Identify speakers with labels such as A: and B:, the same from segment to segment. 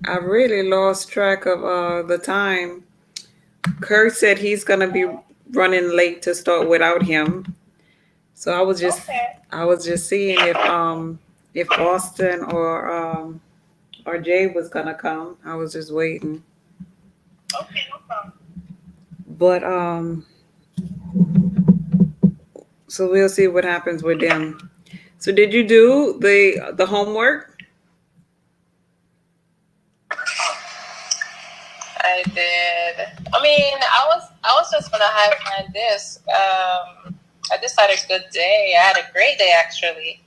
A: I really lost track of the time. Kurt said he's gonna be running late to start without him. So
B: Okay.
A: I was just seeing if Austin or Jay was gonna come. I was just waiting.
B: Okay, no problem.
A: But so we'll see what happens with them. So did you do the homework?
B: I did. I mean, I was just gonna have find this. I just had a good day. I had a great day actually.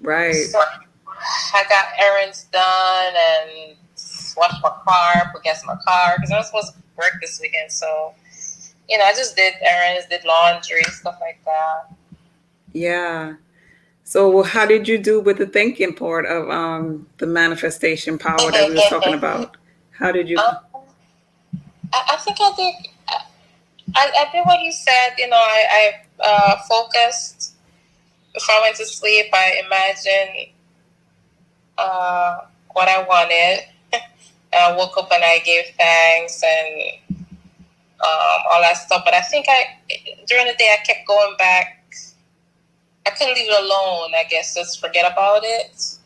A: Right.
B: So I got errands done and washed my car, put gas in my car because I was supposed to work this weekend. So I just did errands, did laundry, stuff like that.
A: Yeah. So how did you do with the thinking part of the manifestation power that we was talking about? How did you?
B: I think I did. I did what you said. I focused. Before I went to sleep, I imagined what I wanted. And I woke up and I gave thanks and all that stuff. But I think during the day I kept going back. I couldn't leave it alone. I guess just forget about it.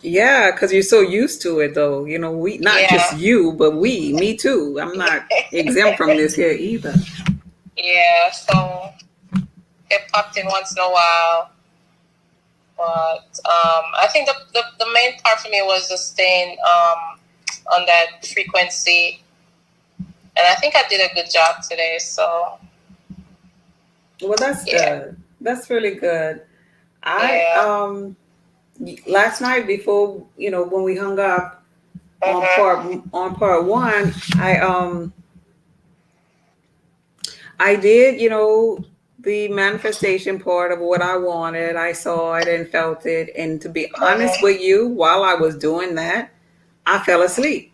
A: Yeah, because you're so used to it, though. We not just
B: Yeah.
A: you, but me too. I'm not exempt from this here either.
B: Yeah. So it popped in once in a while. But I think the main part for me was just staying on that frequency. And I think I did a good job today. So,
A: Well, that's
B: yeah.
A: good. That's really good. I
B: Yeah.
A: last night before when we hung up on
B: Mm-hmm.
A: part one, I did the manifestation part of what I wanted. I saw it and felt it, and to be honest
B: Mm-hmm.
A: with you, while I was doing that, I fell asleep.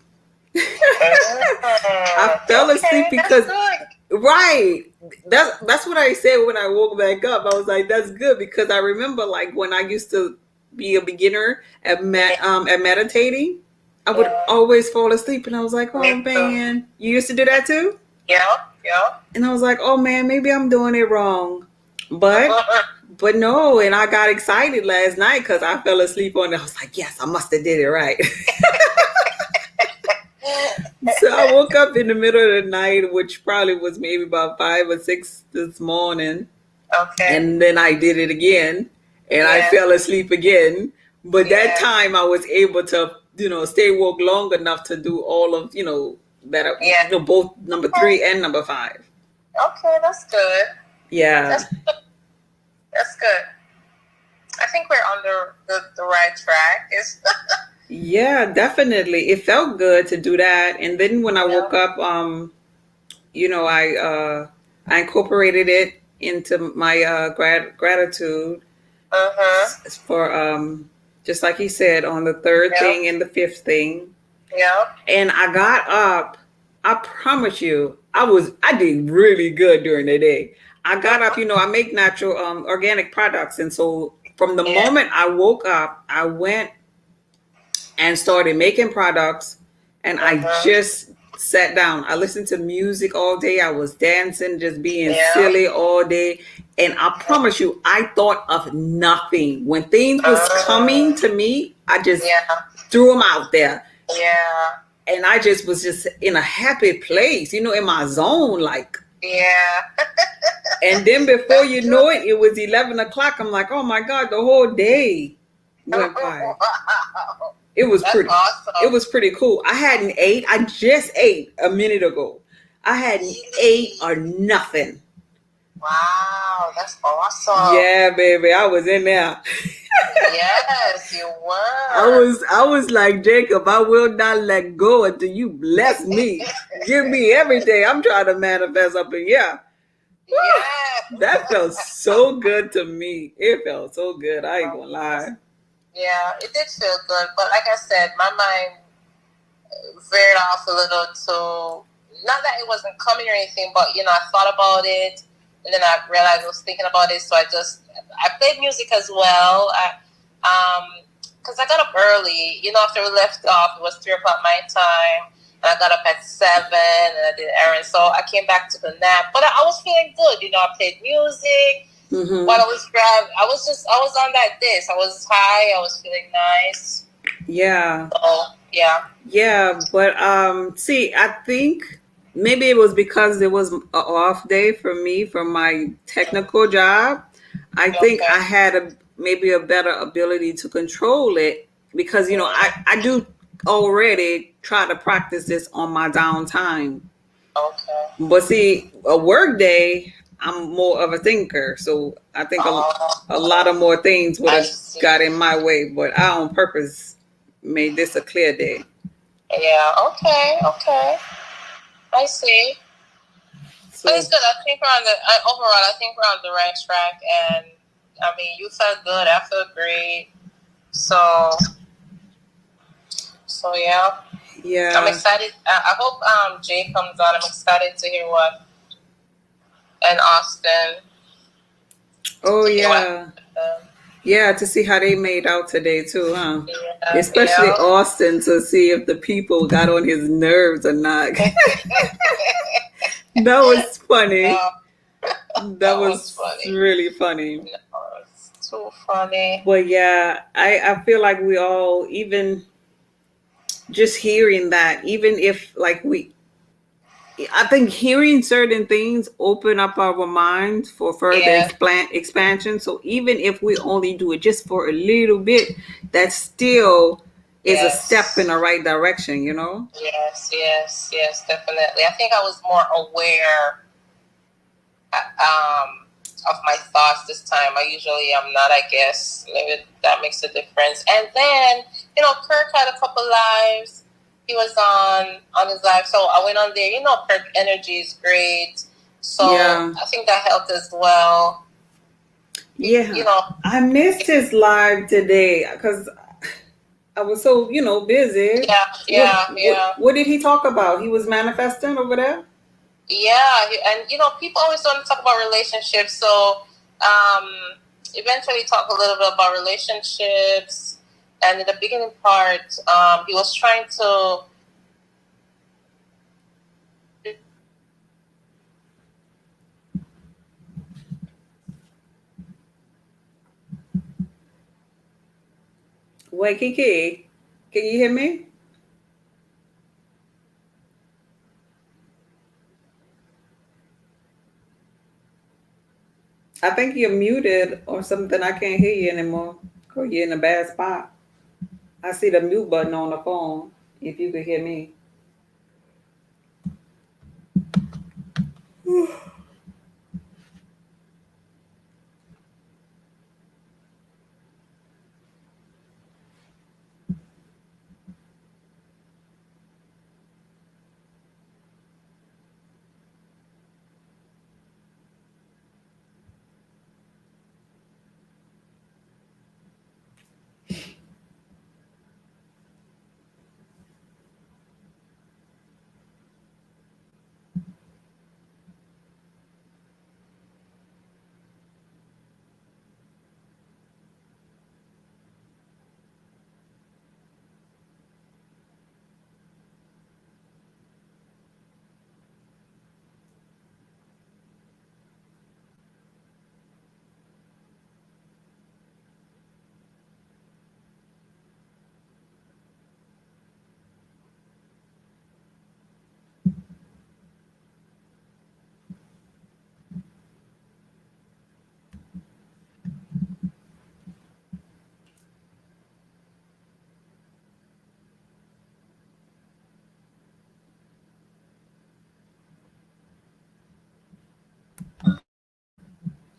A: I fell asleep
B: Okay, that's
A: because
B: good.
A: right. That's what I said when I woke back up. I was like, "That's good," because I remember like when I used to be a beginner at meditating, I would
B: Yeah.
A: always fall asleep, and I was like, "Oh
B: Me too.
A: man, you used to do that too?"
B: Yeah. Yeah.
A: And I was like, "Oh man, maybe I'm doing it wrong," but but no. And I got excited last night because I fell asleep on it. I was like, "Yes, I must have did it right." So I woke up in the middle of the night, which probably was maybe about 5 or 6 this morning.
B: Okay.
A: And then I did it again and I
B: Yeah.
A: fell asleep again. But that
B: Yeah.
A: time I was able to, stay woke long enough to do all of, that,
B: Yeah.
A: both number three and number five.
B: Okay, that's good.
A: Yeah.
B: That's that's good. I think we're on the right track. It's
A: Yeah, definitely. It felt good to do that. And then when I
B: yeah.
A: woke up, I incorporated it into my gratitude
B: Uh-huh.
A: for just like he said on the third
B: Yeah.
A: thing and the fifth thing.
B: Yeah.
A: And I got up. I promise you, I did really good during the day. I got up, I make natural organic products, and so from the
B: Yeah.
A: moment I woke up, I went and started making products, and I
B: Uh-huh.
A: just sat down. I listened to music all day. I was dancing, just being
B: Yeah.
A: silly all day. And I promise you, I thought of nothing. When things was
B: Uh,
A: coming to me, I just
B: yeah.
A: threw them out there.
B: Yeah.
A: And I just was just in a happy place, in my zone, like.
B: Yeah.
A: And then before
B: That's
A: you
B: good.
A: know it, it was 11 o'clock. I'm like, oh my God, the whole day went by.
B: Wow.
A: It was
B: That's
A: pretty. It
B: awesome.
A: was pretty cool. I hadn't ate. I just ate a minute ago. I hadn't ate
B: Really?
A: or nothing.
B: Wow, that's awesome.
A: Yeah, baby, I was in there.
B: Yes, you
A: I
B: were.
A: was I was like Jacob. I will not let go until you bless me. Give me every day. I'm trying to manifest up in here.
B: Yes.
A: That felt so good to me. It felt so good. I ain't gonna lie.
B: Yeah, it did feel good, but like I said, my mind veered off a little to not that it wasn't coming or anything, but I thought about it, and then I realized I was thinking about it, so I played music as well. because I got up early. After we left off, it was 3 o'clock my time. And I got up at 7 and I did errands. So I came back to the nap. But I was feeling good. I played music while I was driving. I was on that disc. I was high. I was feeling nice.
A: Yeah.
B: So, yeah.
A: Yeah, but see, I think maybe it was because it was an off day for me for my technical job. I think
B: Okay.
A: I had maybe a better ability to control it because I do already try to practice this on my downtime.
B: Okay.
A: But see, a work day, I'm more of a thinker, so I think a lot of more things would
B: I
A: have
B: see.
A: got in my way. But I on purpose made this a clear day.
B: Yeah, okay, okay. I see. But
A: So
B: it's good. I think overall, I think we're on the right track. And, I mean, you felt good. I felt great. So yeah. I'm
A: yeah.
B: excited. I hope Jay comes on. I'm excited to hear what, and Austin,
A: Oh
B: to hear what
A: yeah.
B: happened with them.
A: Yeah, to see how they made out today too, huh?
B: Yeah,
A: Especially
B: yeah.
A: Austin to see if the people got on his nerves or not. That was funny.
B: Yeah,
A: That
B: that was
A: was
B: funny.
A: really funny.
B: No, it's too funny.
A: But yeah, I feel like we all, even just hearing that, even if like I think hearing certain things open up our minds for further
B: Yeah,
A: expansion. So even if we only do it just for a little bit, that still is a step in
B: yes.
A: the right direction.
B: Yes, definitely. I think I was more aware um, of my thoughts this time. I usually am not, I guess. Maybe that makes a difference. And then, Kirk had a couple lives. He was on his live. So I went on there. Kirk energy is great. So
A: Yeah.
B: I think that helped as well.
A: Yeah. I missed his live today because I was so, busy. What did he talk about? He was manifesting over there?
B: Yeah, and people always want to talk about relationships. So, eventually, talk a little bit about relationships. And in the beginning part, he was trying to.
A: Wait, Kiki, can you hear me? I think you're muted or something. I can't hear you anymore. Or you're in a bad spot. I see the mute button on the phone. If you could hear me.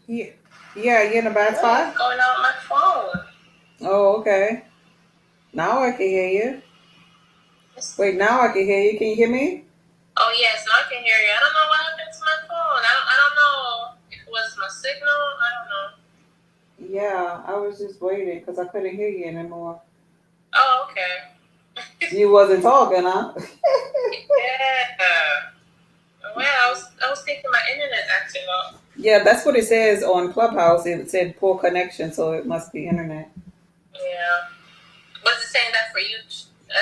A: Yeah, yeah, you're in a bad spot?
B: Going out my phone.
A: Oh, okay. Now I can hear you. Wait, now I can hear you. Can you hear me?
B: Oh yes, now I can hear you. I don't know what happened to my phone. I don't know if it was my signal. I don't know.
A: Yeah, I was just waiting because I couldn't hear you anymore.
B: Oh, okay.
A: You wasn't talking, huh?
B: Yeah. Well, I was thinking my internet acting up.
A: Yeah, that's what it says on Clubhouse. It said poor connection, so it must be internet.
B: Yeah. that for you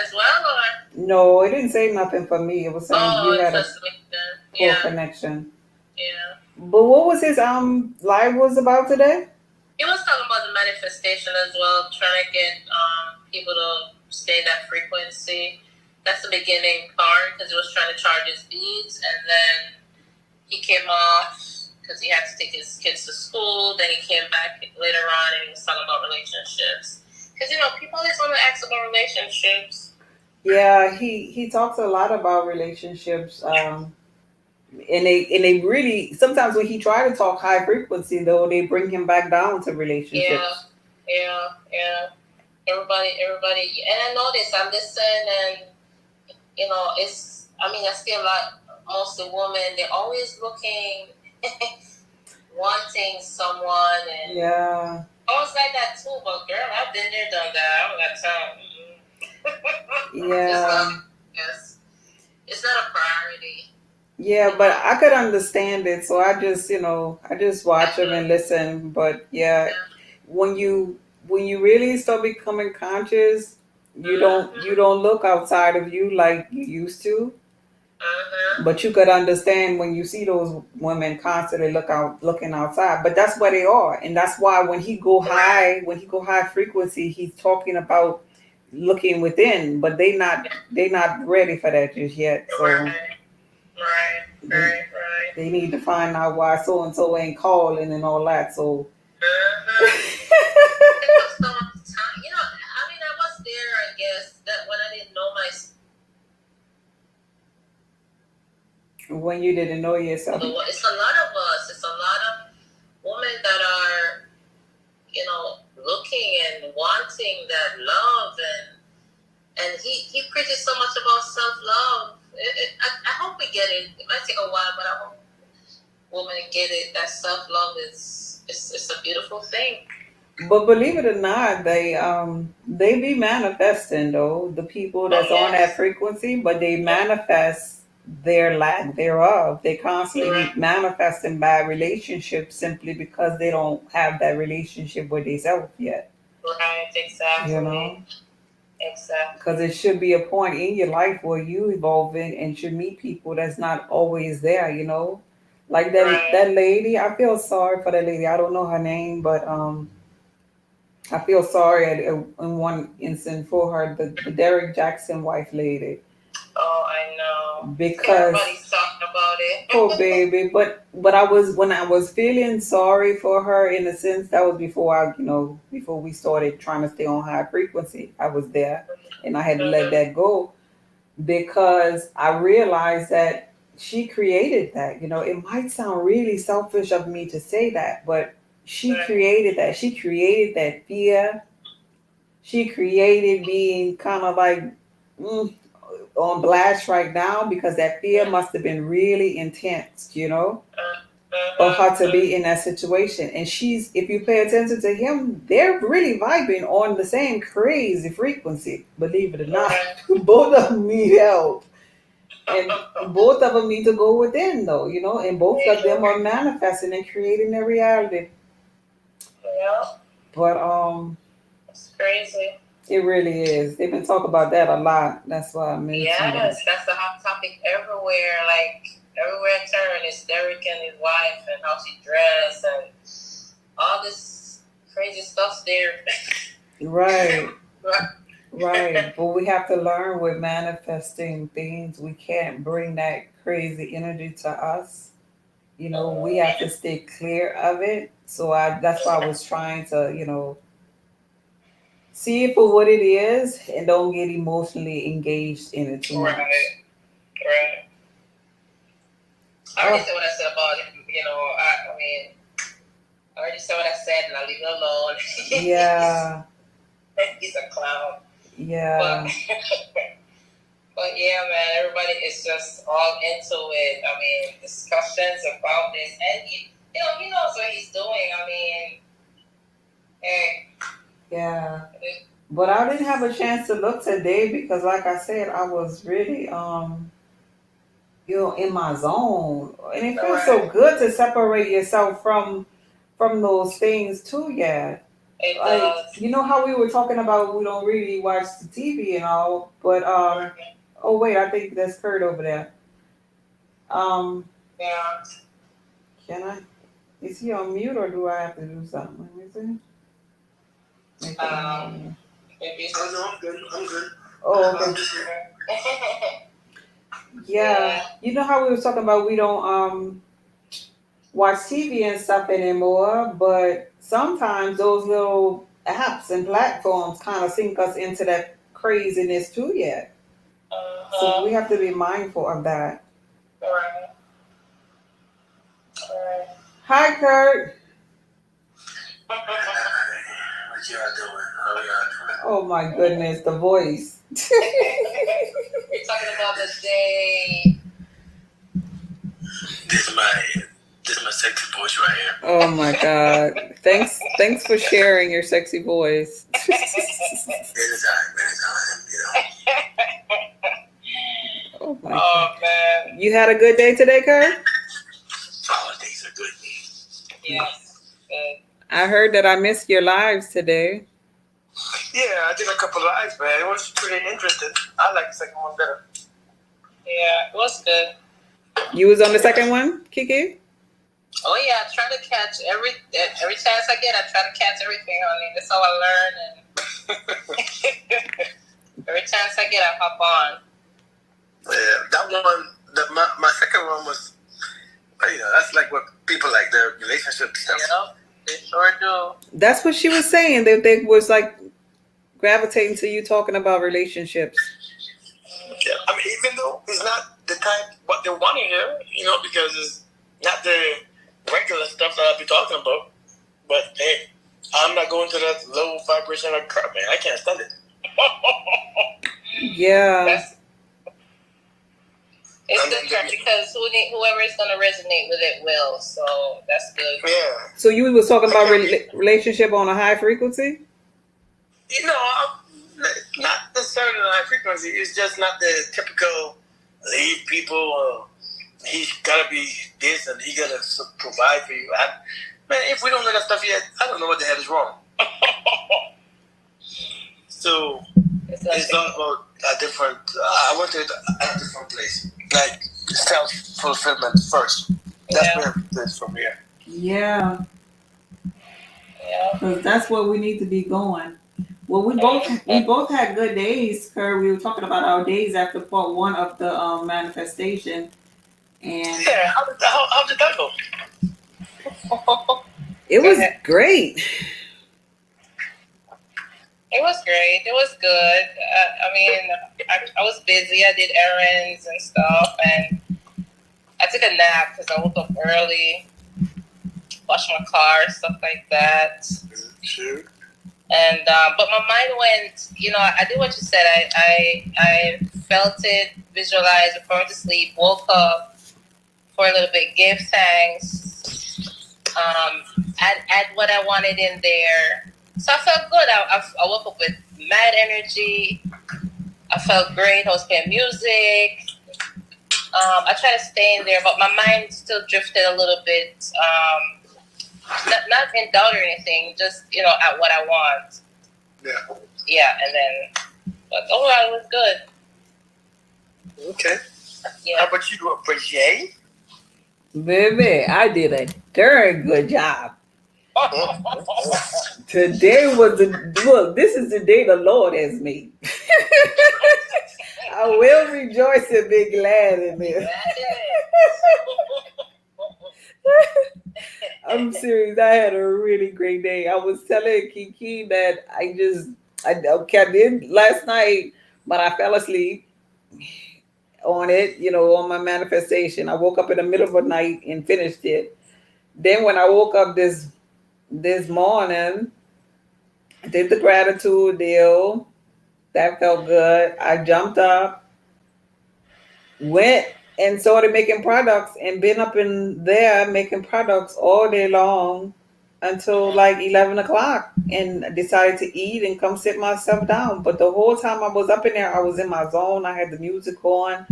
B: as well, or?
A: No, it didn't say nothing for me. It was saying
B: Oh,
A: you
B: it's
A: had a
B: just LinkedIn.
A: poor
B: Yeah,
A: connection.
B: yeah.
A: But what was his live was about today?
B: He was talking about the manifestation as well, trying to get people to stay that frequency. That's the beginning part because he was trying to charge his beads, and then he came off because he had to take his kids to school. Then he came back later on and he was talking about relationships. Because people always want to ask about relationships.
A: Yeah, he talks a lot about relationships. And they really sometimes when he try to talk high frequency though, they bring him back down to
B: Yeah,
A: relationships.
B: yeah. Everybody, and I noticed. I listen, and it's. I mean, I see a lot. Most of the women, they're always looking, wanting someone, and
A: Yeah,
B: I was like that too. But girl, I've been there, done that. I don't got time. Just
A: yeah,
B: love, yes. It's not a priority.
A: yeah. But I could understand it, so I just watch
B: That's
A: him and
B: good.
A: listen. But yeah,
B: Yeah.
A: when you really start becoming conscious, you
B: Mm-hmm.
A: don't look outside of you like you used to.
B: Mm-hmm.
A: But you could understand when you see those women constantly looking outside. But that's where they are, and that's why
B: Right.
A: when he go high frequency, he's talking about looking within. But they not ready for that just yet. So
B: Right. Right.
A: they
B: Right. Right.
A: they need to find out why so and so ain't calling and all that. So
B: Mm-hmm. It took so much time. I mean, I was there, I guess, that when I didn't know my
A: when you didn't know yourself,
B: it's a lot of us. It's a lot of women that are, looking and wanting that love, and he preaches so much about self love. I hope we get it. It might take a while, but I hope women get it. That self love is it's a beautiful thing.
A: but believe it or not, they be manifesting though the people
B: Oh
A: that's on that
B: yes.
A: frequency, but they manifest their lack thereof. They constantly
B: Right.
A: manifesting bad relationships simply because they don't have that relationship with themselves yet.
B: Right.
A: You
B: Exactly.
A: know, because
B: Exactly.
A: it should be a point in your life where you evolving and should meet people that's not always there. Like
B: Right.
A: that lady. I feel sorry for that lady. I don't know her name, but I feel sorry in one instant for her, the Derek Jackson wife lady,
B: Oh, I know.
A: because
B: Everybody's talking about
A: poor
B: it.
A: baby. But I was when I was feeling sorry for her in a sense that was before before we started trying to stay on high frequency. I was there, and I had to let
B: Mm-hmm.
A: that go because I realized that she created that. It might sound really selfish of me to say that, but she
B: Right.
A: created that. She created that fear. She created being kind of like mm, on blast right now because that fear must have been really intense, for her to be in that situation. And if you pay attention to him, they're really vibing on the same crazy frequency, believe it or not.
B: Right.
A: Both of them need help. And both of them need to go within, though, and both of them are manifesting and creating their reality.
B: Yeah,
A: But
B: it's crazy.
A: it really is. They've been talking about that a lot. That's why I mentioned that.
B: Yes, that's a hot topic everywhere. Like everywhere I turn, it's Derek and his wife and how she dressed and all this crazy stuff's there.
A: Right,
B: Right.
A: right. But we have to learn with manifesting things. We can't bring that crazy energy to us. We have to stay clear of it. So that's why I was trying to, see it for what it is and don't get emotionally engaged in it too much.
B: Right. Right. I already
A: Oh,
B: said what I said about him. I mean, I already said what I said, and I'll leave it alone.
A: yeah,
B: He's a clown. But
A: yeah.
B: but yeah, man, everybody is just all into it. I mean, discussions about this, and he knows what he's doing. I mean, hey,
A: Yeah. But I didn't have a chance to look today because like I said, I was really in my zone. And it feels so
B: right,
A: good to separate yourself from those things too, yeah.
B: It
A: Like,
B: does.
A: you know how we were talking about we don't really watch the TV and all, but
B: Mhm.
A: oh wait, I think that's Kurt over there. Um,
B: Yeah.
A: can I? Is he on mute or do I have to do something? Let me see. Make it
B: Um,
A: on.
B: maybe it's
C: Oh no, I'm good. I'm good.
A: Oh,
C: I'm
A: okay.
C: just here.
A: Yeah,
B: yeah.
A: you know how we were talking about we don't watch TV and stuff anymore, but sometimes those little apps and platforms kind of sink us into that craziness too. Yet, so we
B: Uh-huh.
A: have to be mindful of that.
B: Right. Right.
A: Hi, Kurt.
C: What y'all doing? How y'all doing?
A: Oh my goodness, the voice.
B: We're talking about the day.
C: This my sexy voice right here.
A: Oh my God. Thanks for sharing your sexy voice.
C: Anytime,
A: Oh my
B: Oh
A: God.
B: man.
A: You had a good day today, Kurt?
C: Holidays are good.
B: Yes. Good.
A: I heard that I missed your lives today.
C: Yeah, I did a couple of lives, man. It was pretty interesting. I like the second one better.
B: Yeah, it was good.
A: You was on the second one, Kiki?
B: Oh yeah, I try to catch every chance I get. I try to catch everything, honey. That's how I learn. And every chance I get, I hop on.
C: Yeah, that one, my second one was, that's like what people like, their relationship stuff.
B: Yep, they sure do.
A: That's what she was saying. That they was like gravitating to you talking about relationships.
C: Yeah, I mean, even though it's not the type what they want to hear, because it's not the regular stuff that I'll be talking about. But hey, I'm not going to that low vibrational crap, man. I can't stand it.
A: Yeah.
B: It's good because whoever is going to resonate with it will. So that's good.
C: Yeah.
A: So you was talking about relationship on a high frequency?
C: Not necessarily on high frequency. It's just not the typical lead people. He's got to be this and he got to provide for you. Man, if we don't know that stuff yet, I don't know what the hell is wrong. So it's not about a different. I went to a different place, like self-fulfillment first. That's where it is from here.
A: Yeah.
B: Yeah.
A: Because that's where we need to be going. Well, we both had good days, Kurt. We were talking about our days after part one of the manifestation, and
C: yeah, how did that go?
A: it was great.
B: It was great. It was good. I mean, I was busy. I did errands and stuff, and I took a nap because I woke up early, washed my car, stuff like that.
C: Sure.
B: And but my mind went. I did what you said. I felt it, visualized before I went to sleep. Woke up for a little bit, gave thanks. Add what I wanted in there. So I felt good. I woke up with mad energy. I felt great. I was playing music. I tried to stay in there, but my mind still drifted a little bit. Not in doubt or anything, just at what I want.
C: Yeah.
B: Yeah, and then, but overall it was good.
C: Okay.
B: Yeah.
C: How about you, Bridget?
A: Baby, I did a darn good job. Today was this is the day the Lord has made. I will rejoice and be glad in it. I'm serious. I had a really great day. I was telling Kiki that I kept in last night, but I fell asleep on it, on my manifestation. I woke up in the middle of the night and finished it. Then when I woke up this morning, I did the gratitude deal. That felt good. I jumped up, went and started making products and been up in there making products all day long until like 11 o'clock and decided to eat and come sit myself down. But the whole time I was up in there, I was in my zone. I had the music on.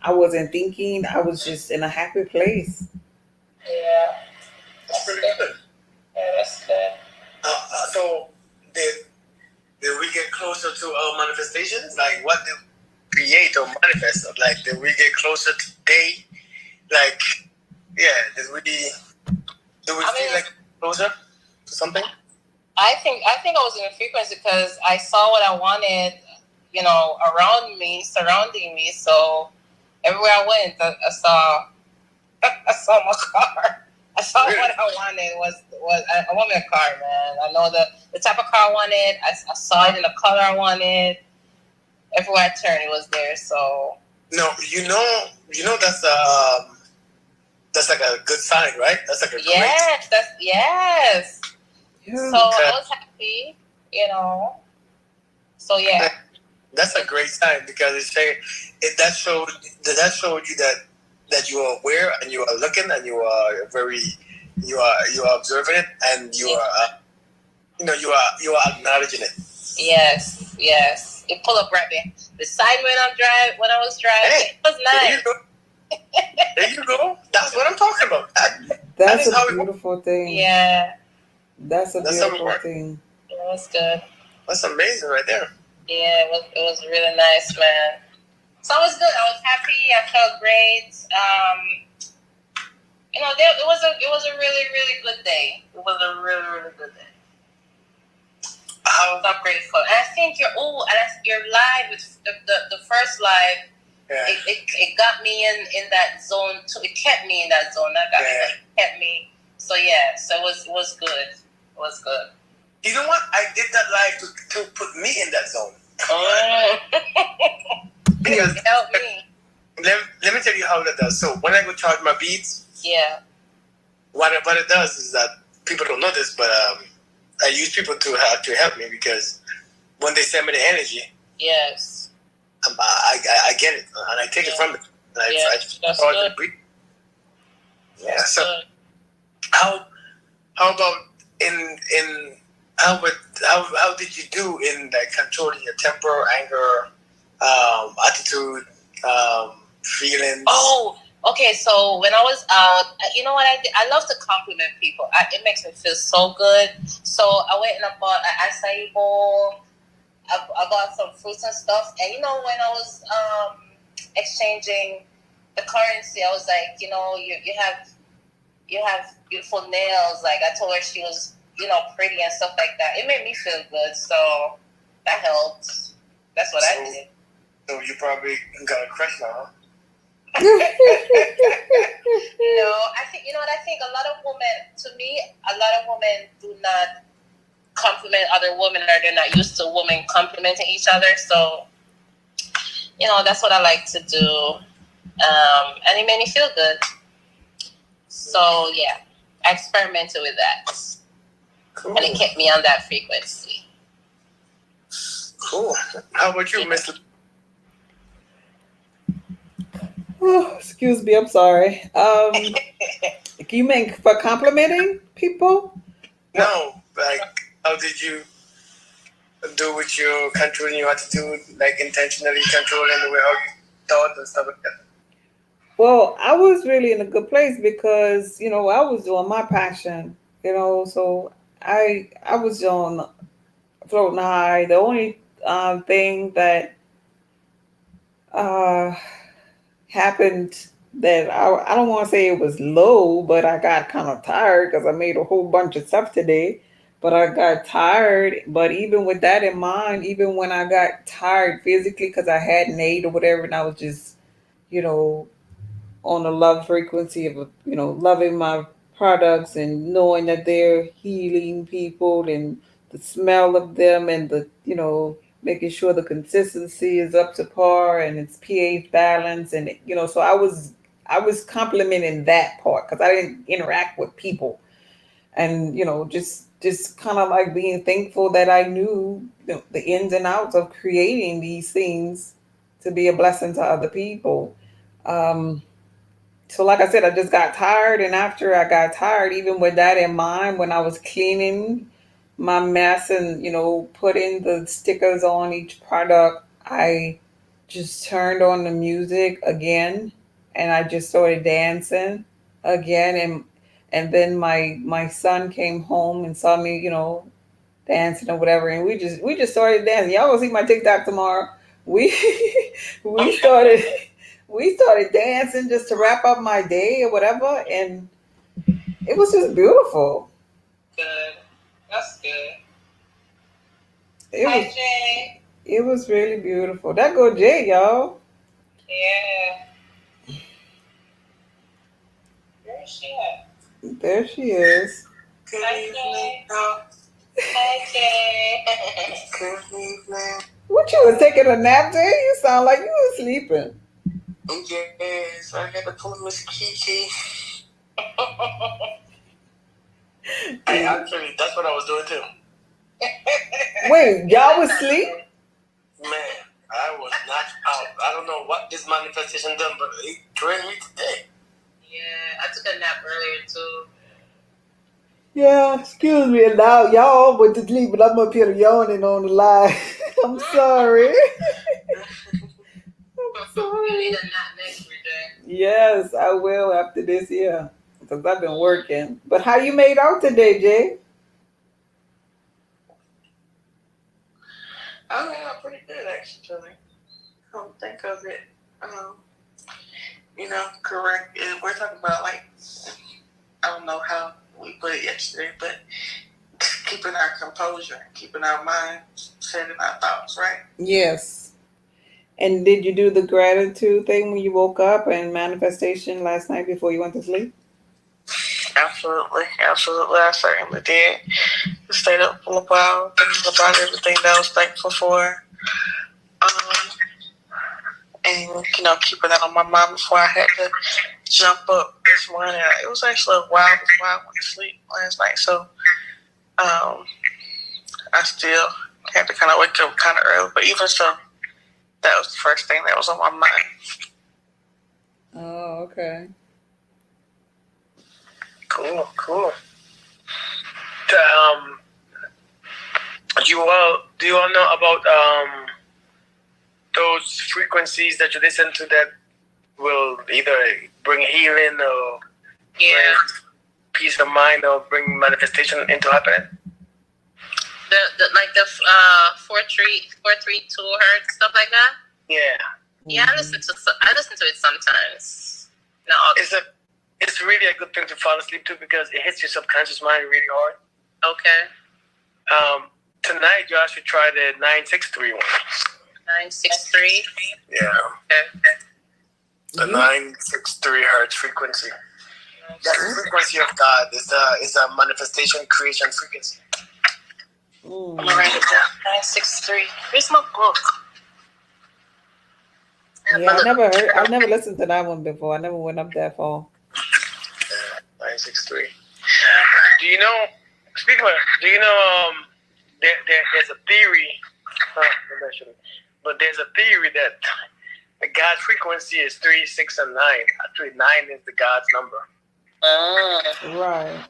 A: I wasn't thinking. I was just in a happy place.
B: Yeah.
C: That's pretty good.
B: Yeah, that's good.
C: So did did we get closer to our manifestations? Like, what did we create or manifest? Like, did we get closer today? Like, yeah, did we
B: I
C: feel
B: mean,
C: like closer to something?
B: I think I was in a frequency because I saw what I wanted, around me, surrounding me. So everywhere I went, I saw I saw my car. I saw
C: Really?
B: what I wanted was I wanted a car, man. I know the type of car I wanted. I saw it in the color I wanted. Everywhere I turned, it was there. So
C: No, that's like a good sign, right? That's like a great.
B: yes.
A: Yeah.
B: So I was happy, So yeah.
C: That's a great sign because that showed you that you are aware and you are looking and you are observing it and you are acknowledging it.
B: Yes. It pulled up right beside me when I was driving.
C: Hey,
B: it was nice.
C: There you go. There you go. That's what I'm talking about.
A: That's a beautiful thing.
B: Yeah.
A: That's a beautiful thing.
B: It was good.
C: That's amazing right there.
B: Yeah, it was really nice, man. So it was good. I was happy. I felt great. It was a really, really good day. It was a really, really good day. I was grateful. And I think your live with the first live. Yeah. It got me in that zone too. It kept me in that zone. It kept me. So yeah. So it was good. It was good.
C: You know what? I did that live to put me in that zone. Because
B: it helped me.
C: Let me tell you how that does. So when I go charge my beats, what it does is that people don't know this, but I use people to help me because when they send me the energy,
B: yes,
C: I get it and I take it from them. And I
B: that's good.
C: Yeah. So how about in how did you do in like controlling your temper, anger, attitude, feelings?
B: Oh, okay. So when I was out, you know what I did? I love to compliment people. It makes me feel so good. So I went and I bought an acai bowl. I bought some fruits and stuff. And when I was exchanging the currency, I was like, you have beautiful nails. Like I told her she was, pretty and stuff like that. It made me feel good. So that helped. That's what I did.
C: So you probably got a crush now, huh?
B: No, I think I think a lot of women do not compliment other women, or they're not used to women complimenting each other. So, that's what I like to do, and it made me feel good. So yeah, I experimented with that,
C: cool.
B: And it kept me on that frequency.
C: Cool. How about you, Miss?
A: Oh, excuse me, I'm sorry. You mean for complimenting people?
C: No, like how did you do with your controlling your attitude, like intentionally controlling the way how you thought and stuff like that?
A: Well, I was really in a good place because I was doing my passion. So I was on floating high. The only thing that uh, happened that I don't want to say it was low, but I got kind of tired because I made a whole bunch of stuff today. But I got tired. But even with that in mind, even when I got tired physically because I hadn't ate or whatever, and I was just, you know, on a love frequency of, loving my products and knowing that they're healing people and the smell of them and making sure the consistency is up to par and it's pH balance and so I was complimenting that part because I didn't interact with people and just kind of like being thankful that I knew the ins and outs of creating these things to be a blessing to other people. So like I said, I just got tired, and after I got tired, even with that in mind, when I was cleaning my mess and putting the stickers on each product, I just turned on the music again, and I just started dancing again, and then my son came home and saw me, dancing or whatever, and we just started dancing. Y'all gonna see my TikTok tomorrow. We we
C: Okay.
A: started we started dancing just to wrap up my day or whatever, and it was just beautiful.
B: Good. That's good.
A: It
B: Hi,
A: was
B: Jay.
A: it was really beautiful. That go Jay, y'all.
B: Yeah. Where is she at?
A: There she is.
C: Good
B: Hi,
C: evening.
B: Jay. Hi, Jay.
C: Good evening.
A: What, you was taking a nap, Jay? You sound like you was sleeping.
C: Yes, I had to pull Miss Kiki. I actually, that's what I was doing too.
A: Wait, y'all was asleep?
C: Man, I was knocked out. I don't know what this manifestation done, but it drained me today.
B: Yeah, I took a nap earlier too.
A: Yeah, excuse me. Now y'all all went to sleep, but I'm up here yawning on the line. I'm sorry. I'm
B: You
A: sorry.
B: need a nap next week, Jay.
A: Yes, I will after this year because I've been working. But how you made out today, Jay?
C: Oh, yeah, pretty good actually. Come think of it. Correct. We're talking about like I don't know how we put it yesterday, but keeping our composure, keeping our mind, setting our thoughts right.
A: Yes. And did you do the gratitude thing when you woke up and manifestation last night before you went to sleep?
C: Absolutely, absolutely. I certainly did. Stayed up for a while, thinking about everything that I was thankful for. And keeping that on my mind before I had to jump up this morning. It was actually a while before I went to sleep last night, so I still had to kind of wake up kind of early. But even so, that was the first thing that was on my mind.
A: Oh, okay.
C: Cool, cool. Do you all know about those frequencies that you listen to that will either bring healing or
B: Yeah.
C: peace of mind or bring manifestation into happening?
B: The 432 hertz stuff like that.
C: Yeah.
B: Yeah, I listen to it sometimes. Not all the time.
C: It's really a good thing to fall asleep to because it hits your subconscious mind really hard.
B: Okay.
C: Tonight you should try the 963 one.
B: 963.
C: Yeah.
B: Okay.
C: The 963 hertz frequency. That's the frequency of God. It's a manifestation creation frequency.
B: I'm gonna write it down. 963. Where's my book?
A: Yeah, I've never listened to that one before. I never went up that far.
C: 963. Do you know? Speaking of, there's a theory. But there's a theory that the God's frequency is 3, 6, and 9. Actually, 9 is the God's number.
A: Right.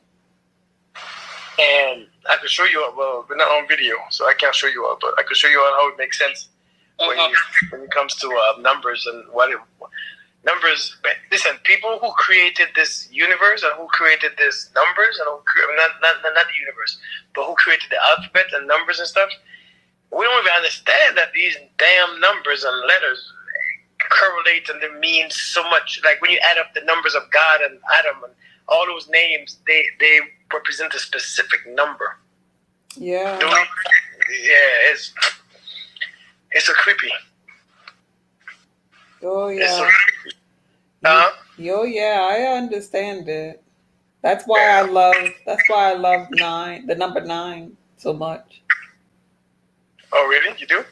C: And I could show you. Well, we're not on video, so I can't show you all. But I could show you all how it makes sense when it comes to numbers and numbers. Listen, people who created this universe and who created this numbers and not the universe, but who created the alphabet and numbers and stuff. We don't even understand that these damn numbers and letters correlate and they mean so much. Like when you add up the numbers of God and Adam and all those names, they represent a specific number.
A: Yeah.
C: Yeah, it's so creepy.
A: Oh
C: It's so
A: yeah.
C: creepy. Huh?
A: Oh yeah, I understand it. That's why I love the number 9 so much.
C: Oh, really? You do?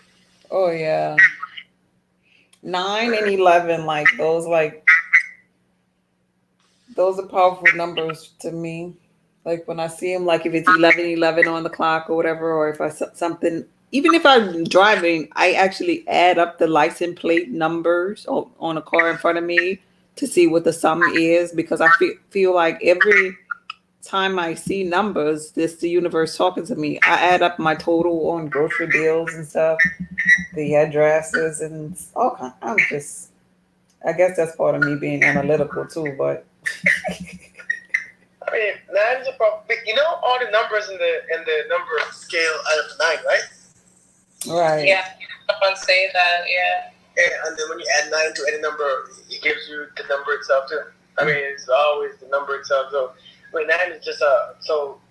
A: Oh yeah. 9 and 11, those are powerful numbers to me. Like when I see them, like if it's 11:11 on the clock or whatever, or if something, even if I'm driving, I actually add up the license plate numbers on a car in front of me to see what the sum is because I feel like every time I see numbers, this the universe talking to me. I add up my total on grocery bills and stuff, the addresses and all kind. I guess that's part of me being analytical too, but
C: I mean, 9 is a problem. You know all the numbers in the number scale out of 9, right?
A: Right.
B: Yeah, someone say that. Yeah.
C: And then when you add 9 to any number, it gives you the number itself too. I mean, it's always the number itself. So, I mean, 9 is just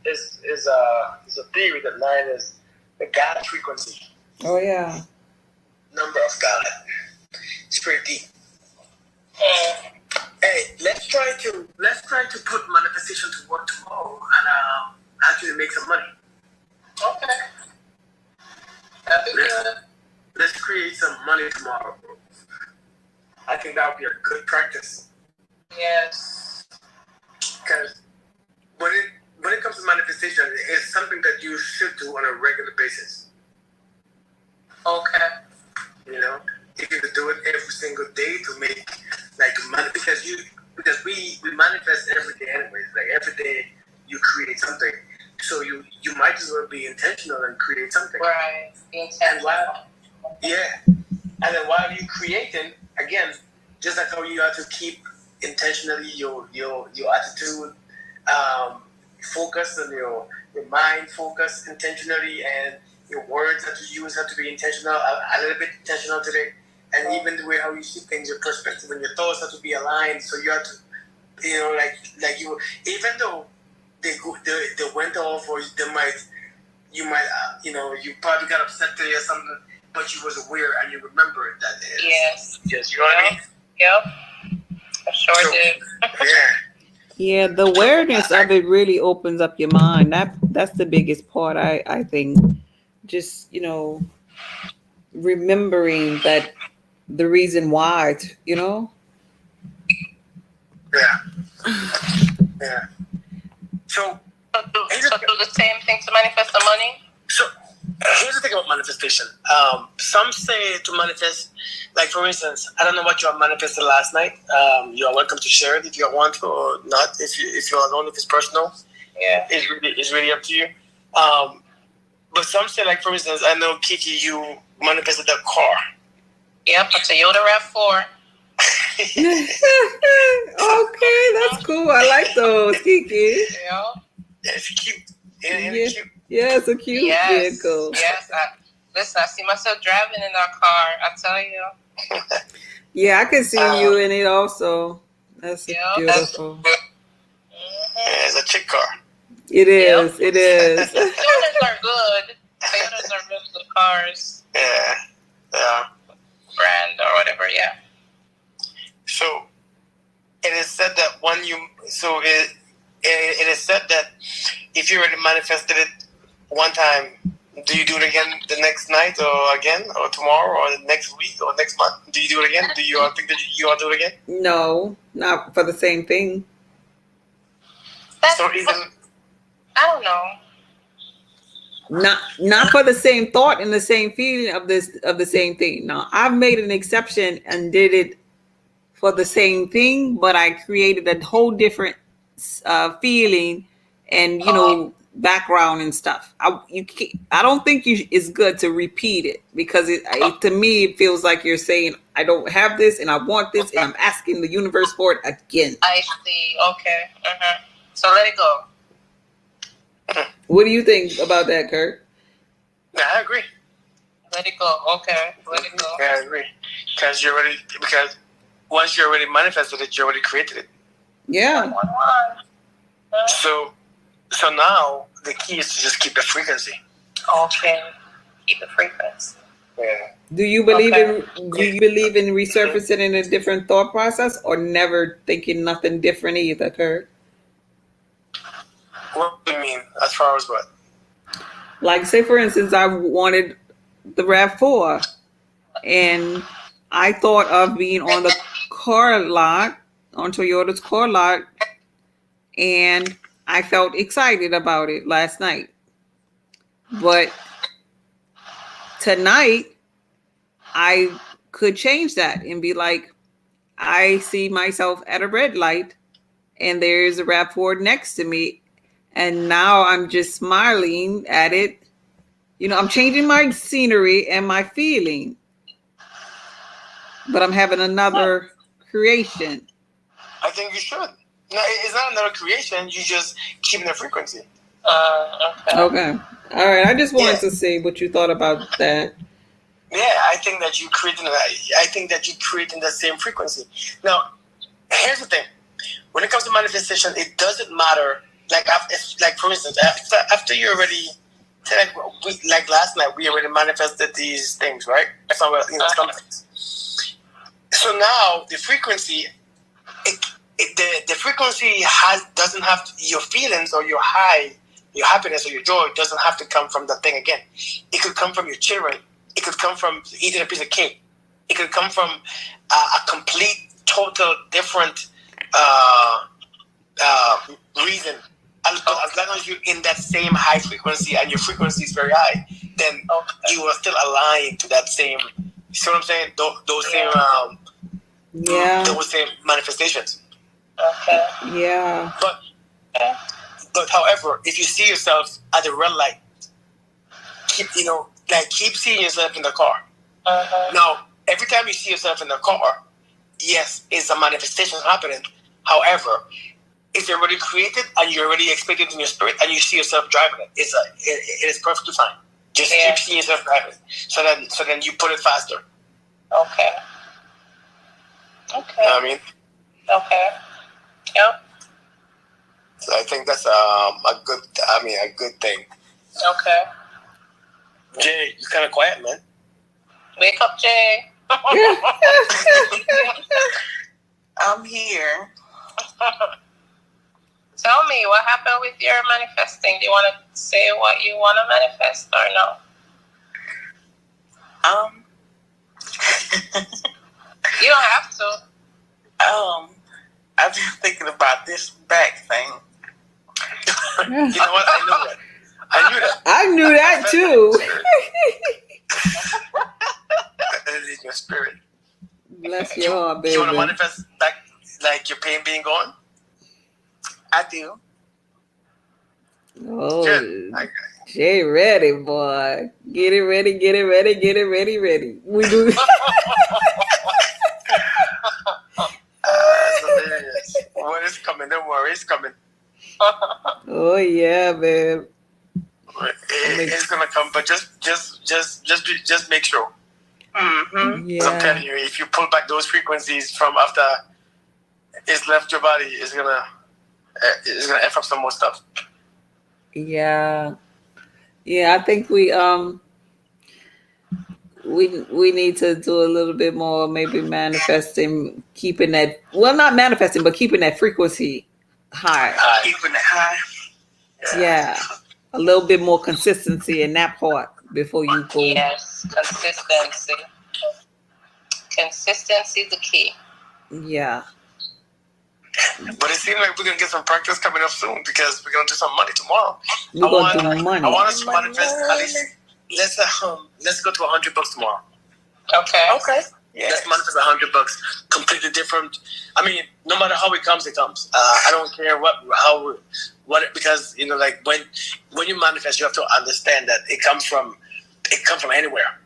C: is a theory that 9 is the God frequency.
A: Oh yeah.
C: Number of God. It's pretty deep. Hey, let's try to put manifestation to work tomorrow and actually make some money.
B: Okay. That'd be good.
C: Let's create some money tomorrow. I think that would be a good practice.
B: Yes.
C: Because when it comes to manifestation, it's something that you should do on a regular basis.
B: Okay.
C: You know, if you could do it every single day to make money, because we manifest every day anyways. Like every day you create something, so you might as well be intentional and create something.
B: Right.
C: And and then while you creating, again, just like how you have to keep intentionally your attitude, focus on your mind, focus intentionally, and your words that you use have to be intentional, a little bit intentional today. And even the way how you see things, your perspective and your thoughts have to be aligned. So you have to, even though they went off, or you probably got upset today or something, but you was aware and you remembered that. Yes, you know what I mean?
B: Yep. I sure did.
A: Yeah, the awareness of it really opens up your mind. That's the biggest part, I think. Just, remembering that the reason why,
C: Yeah. So
B: do the same thing to manifest the money?
C: So here's the thing about manifestation. Some say to manifest, like for instance, I don't know what you manifested last night. You are welcome to share it if you want to or not. If you're alone, if it's personal, it's really up to you. But some say, like for instance, I know Kiki, you manifested a car.
B: Yep, a Toyota RAV4.
A: Okay, that's cool. I like those, Kiki.
B: Yeah.
C: Yeah, it's cute.
A: Yeah, it's a cute vehicle.
B: Yes. I see myself driving in that car. I tell you.
A: Yeah, I can see you in it also. That's beautiful.
C: Yeah, it's a chick car.
A: It is. It is.
B: Toyotas are good. Toyotas are really good cars.
C: Yeah.
B: Brand or whatever, yeah.
C: So it is said that it is said that if you already manifested it one time, do you do it again the next night or again or tomorrow or the next week or next month? Do you do it again? Do you all think that you all do it again?
A: No, not for the same thing.
B: I don't know.
A: Not for the same thought and the same feeling of the same thing. No, I've made an exception and did it for the same thing, but I created a whole different feeling and background and stuff. I don't think it's good to repeat it because to me it feels like you're saying I don't have this and I want this and I'm asking the universe for it again.
B: I see. Okay. So let it go.
A: What do you think about that, Kurt?
C: Yeah, I agree.
B: Let it go. Okay. Let it go.
C: Yeah, I agree. Because once you already manifested it, you already created it.
A: Yeah.
C: So now the key is to just keep the frequency.
B: Okay. Keep the frequency.
C: Yeah.
A: Do you believe in resurfacing in a different thought process or never thinking nothing different either, Kurt?
C: What do you mean? As far as what?
A: Like, say, for instance, I wanted the RAV4, and I thought of being on the car lot, on Toyota's car lot, and I felt excited about it last night. But tonight, I could change that and be like, I see myself at a red light, and there's a RAV4 next to me. And now I'm just smiling at it. I'm changing my scenery and my feeling. But I'm having another creation.
C: I think you should. No, it's not another creation. You just keep the frequency.
B: Okay.
A: Okay. All right. I just wanted
C: Yeah.
A: to see what you thought about that.
C: Yeah, I think that you creating. I think that you creating the same frequency. Now, here's the thing: when it comes to manifestation, it doesn't matter. Like for instance, after you already, like last night, we already manifested these things, right? Some things. So now the frequency, the frequency doesn't have to, your feelings or your high, your happiness or your joy doesn't have to come from the thing again. It could come from your children. It could come from eating a piece of cake. It could come from a complete, total different reason. As long as you're in that same high frequency and your frequency is very high, then you are still aligned to that same. You see what I'm saying? Those same manifestations.
B: Okay.
A: Yeah.
C: But however, if you see yourself at the red light, keep seeing yourself in the car. Now, every time you see yourself in the car, yes, it's a manifestation happening. However, it's already created and you already expect it in your spirit and you see yourself driving it. It is perfectly fine. Just keep seeing yourself driving. So then you put it faster.
B: Okay. Okay.
C: You know what I mean?
B: Okay. Yep.
C: So I think that's a good thing.
B: Okay.
C: Jay, you're kind of quiet, man.
B: Wake up, Jay.
D: I'm here.
B: Tell me what happened with your manifesting. Do you want to say what you want to manifest or no? You don't have to.
D: I've been thinking about this back thing.
C: You know what? I knew that.
A: I knew that too.
C: That is your spirit.
A: Bless your heart, baby.
C: You want to manifest back, like your pain being gone?
D: I do.
A: Oh,
C: Good.
A: Jay, ready, boy. Get it ready, get it ready, get it ready, ready. We do.
C: That's hilarious. What is coming? Don't worry, it's coming.
A: Oh yeah, babe.
C: It's gonna come, but just make sure.
D: Mm-hmm.
A: Yeah.
C: I'm telling you, if you pull back those frequencies from after it's left your body, it's gonna f up some more stuff.
A: Yeah. Yeah, I think we need to do a little bit more, maybe manifesting, keeping that, well, not manifesting, but keeping that frequency high.
D: Keeping it high.
A: Yeah. A little bit more consistency in that part before you go.
B: Yes, consistency. Consistency is the key.
A: Yeah.
C: But it seems like we're gonna get some practice coming up soon because we're gonna do some money tomorrow.
A: We're going to do money.
C: I want us to manifest at least. Let's go to $100 tomorrow.
B: Okay.
D: Okay.
C: Let's manifest $100. Completely different. I mean, no matter how it comes, it comes. I don't care what because like when you manifest, you have to understand that it comes from anywhere.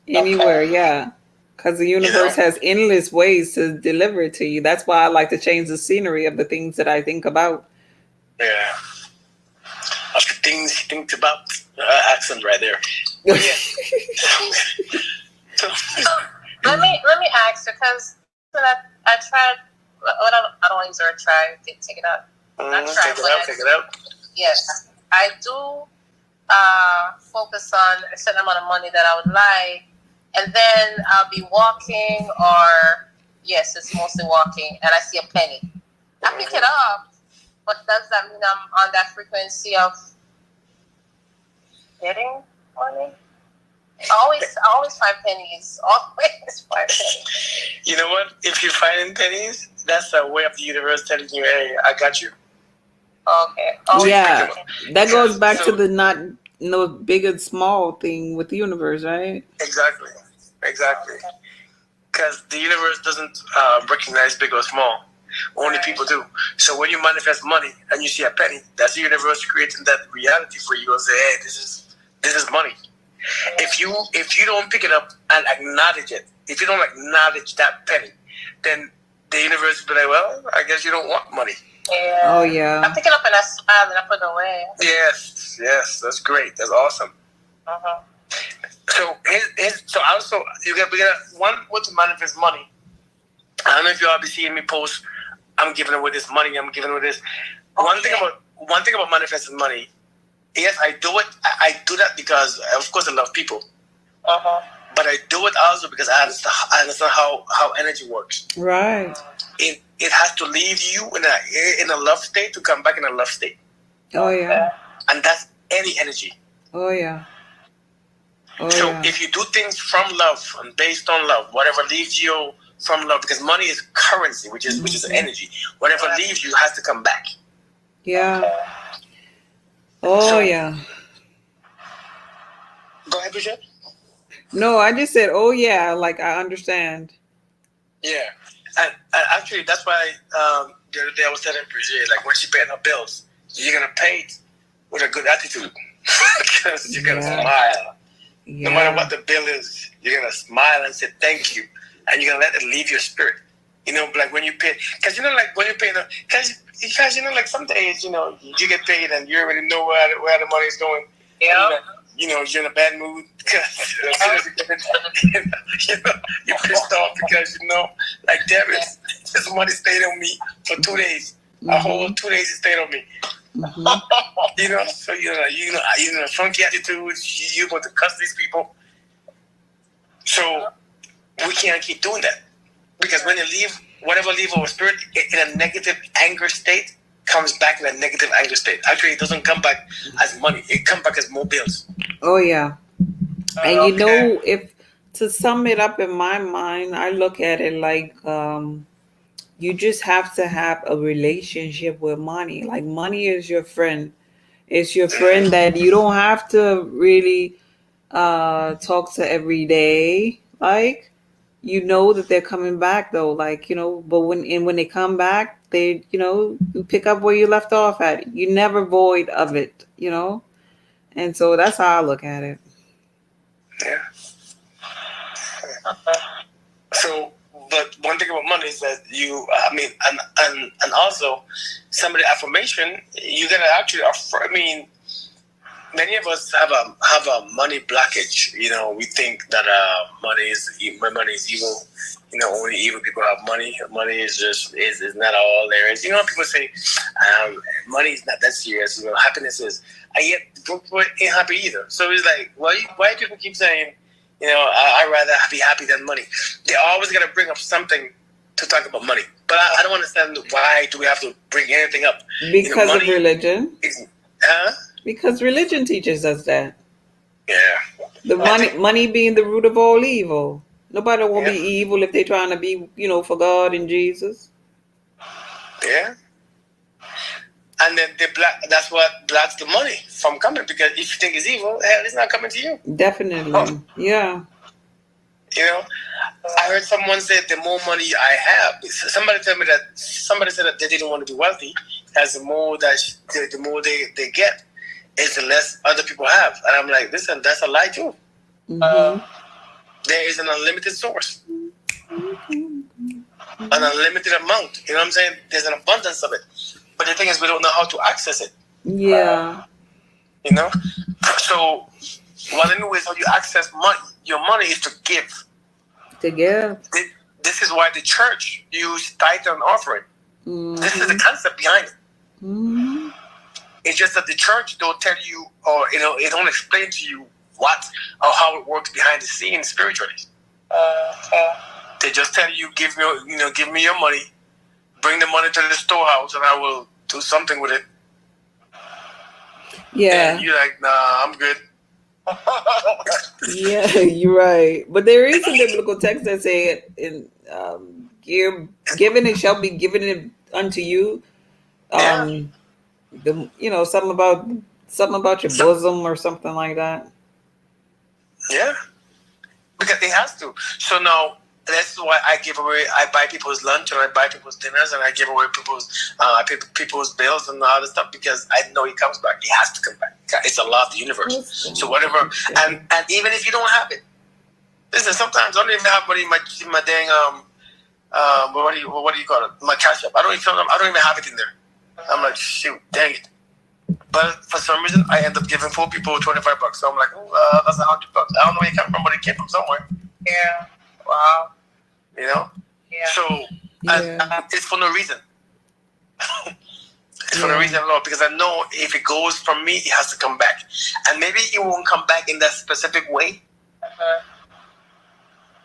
A: Anywhere, yeah. Because the universe has endless ways to deliver it to you. That's why I like to change the scenery of the things that I think about.
C: Yeah. Of the things you think about. Accent right there. But yeah.
B: So let me ask you, because I tried. I don't use the word try. Take it out. Not try.
C: Take it out.
B: Yes, I do focus on a certain amount of money that I would like, and then I'll be walking, or yes, it's mostly walking, and I see a penny. I pick it up, but does that mean I'm on that frequency of getting money? Always 5 pennies. Always 5 pennies.
C: You know what? If you're finding pennies, that's a way of the universe telling you, "Hey, I got you."
B: Okay.
A: Yeah, that goes back to the not no big and small thing with the universe, right?
C: Exactly. Because the universe doesn't recognize big or small. Only people do. So when you manifest money and you see a penny, that's the universe creating that reality for you and say, "Hey, this is money." If you don't pick it up and acknowledge it, if you don't acknowledge that penny, then the universe will be like, "Well, I guess you don't want money."
B: Yeah.
A: Oh
B: I
A: yeah.
B: pick it up and I smile and I put it away.
C: Yes, that's great. That's awesome.
B: Uh-huh.
C: So so also we got one way to manifest money. I don't know if you all be seeing me post. I'm giving away this money. I'm giving away this. One thing about manifesting money. Yes, I do it. I do that because, of course, I love people.
B: Uh-huh.
C: But I do it also because I understand how energy works.
A: Right.
C: It has to leave you in a love state to come back in a love state.
A: Oh yeah.
C: And that's any energy.
A: Oh yeah. Oh
C: So
A: yeah.
C: if you do things from love and based on love, whatever leaves you from love, because money is currency, which is energy. Whatever leaves you has to come back.
A: Yeah. Oh
C: So-
A: yeah.
C: Go ahead, Bridget.
A: No, I just said, oh yeah, like I understand.
C: Yeah, and actually that's why the other day I was telling Bridget, like when she paying her bills, you're gonna pay it with a good attitude because you're gonna smile.
A: Yeah.
C: No matter what the bill is, you're gonna smile and say thank you, and you're gonna let it leave your spirit. You know, like when you pay, because you know, like when you pay, because you know, like some days, you know, you get paid and you already know where the money is going.
B: Yeah.
C: You know, you're in a bad mood because as soon as you get it, you know, you're pissed off because you know, like damn it, this money stayed on me for 2 days. A whole 2 days it stayed on me. You know, so you're in a funky attitude. You're going to cuss these people. So we can't keep doing that because when you leave, whatever leave our spirit in a negative anger state, comes back in a negative anger state. Actually, it doesn't come back as money. It comes back as more bills.
A: Oh yeah. And you know, if to sum it up in my mind, I look at it like you just have to have a relationship with money. Like money is your friend. It's your friend that you don't have to really talk to every day. Like you know that they're coming back though. Like, you know, but when they come back, they, you know, you pick up where you left off at. You never void of it, you know? And so that's how I look at it.
C: Yeah. So, but one thing about money is that and also some of the affirmation you gotta actually. Many of us have a money blockage. You know, we think that money is evil. You know, only evil people have money. Money is not all there is. You know, people say money is not that serious. You know, happiness is. And yet, people ain't happy either. So it's like, why people keep saying, you know, I'd rather be happy than money. They always got to bring up something to talk about money. But I don't understand why do we have to bring anything up?
A: Because of religion.
C: Huh?
A: Because religion teaches us that.
C: Yeah.
A: The money being the root of all evil. Nobody will be evil if they're trying to be, you know, for God and Jesus.
C: Yeah. And then that's what blocks the money from coming, because if you think it's evil, hell, it's not coming to you.
A: Definitely. Yeah.
C: You know, I heard someone say the more money I have, somebody said that they didn't want to be wealthy, as the more they get, is the less other people have. And I'm like, listen, that's a lie too. There is an unlimited source, an unlimited amount. You know what I'm saying? There's an abundance of it. But the thing is, we don't know how to access it.
A: Yeah.
C: You know? So, one of the ways how you access your money is to give.
A: To give.
C: This is why the church used tithe and offering. This is the concept behind it. It's just that the church don't tell you, or you know, it don't explain to you what or how it works behind the scenes spiritually. They just tell you, give me your money, bring the money to the storehouse, and I will do something with it.
A: Yeah.
C: And you're like, nah, I'm good.
A: Yeah, you're right. But there is a biblical text that said, "In given it shall be given it unto you." Something about your bosom or something like that.
C: Yeah, because it has to. So now that's why I buy people's lunch and I buy people's dinners and I give away people's bills and all this stuff, because I know he comes back. He has to come back. It's a law of the universe. So whatever, and even if you don't have it, listen. Sometimes I don't even have money in my dang what do you call it? My cash app. I don't even have it in there. I'm like, shoot, dang it. But for some reason, I end up giving 4 people $25. So I'm like, oh, that's $100. I don't know where it came from, but it came from somewhere.
D: Yeah. Wow.
C: You know?
D: Yeah.
C: So and it's for no reason. It's for no reason at all, because I know if it goes from me, it has to come back. And maybe it won't come back in that specific way.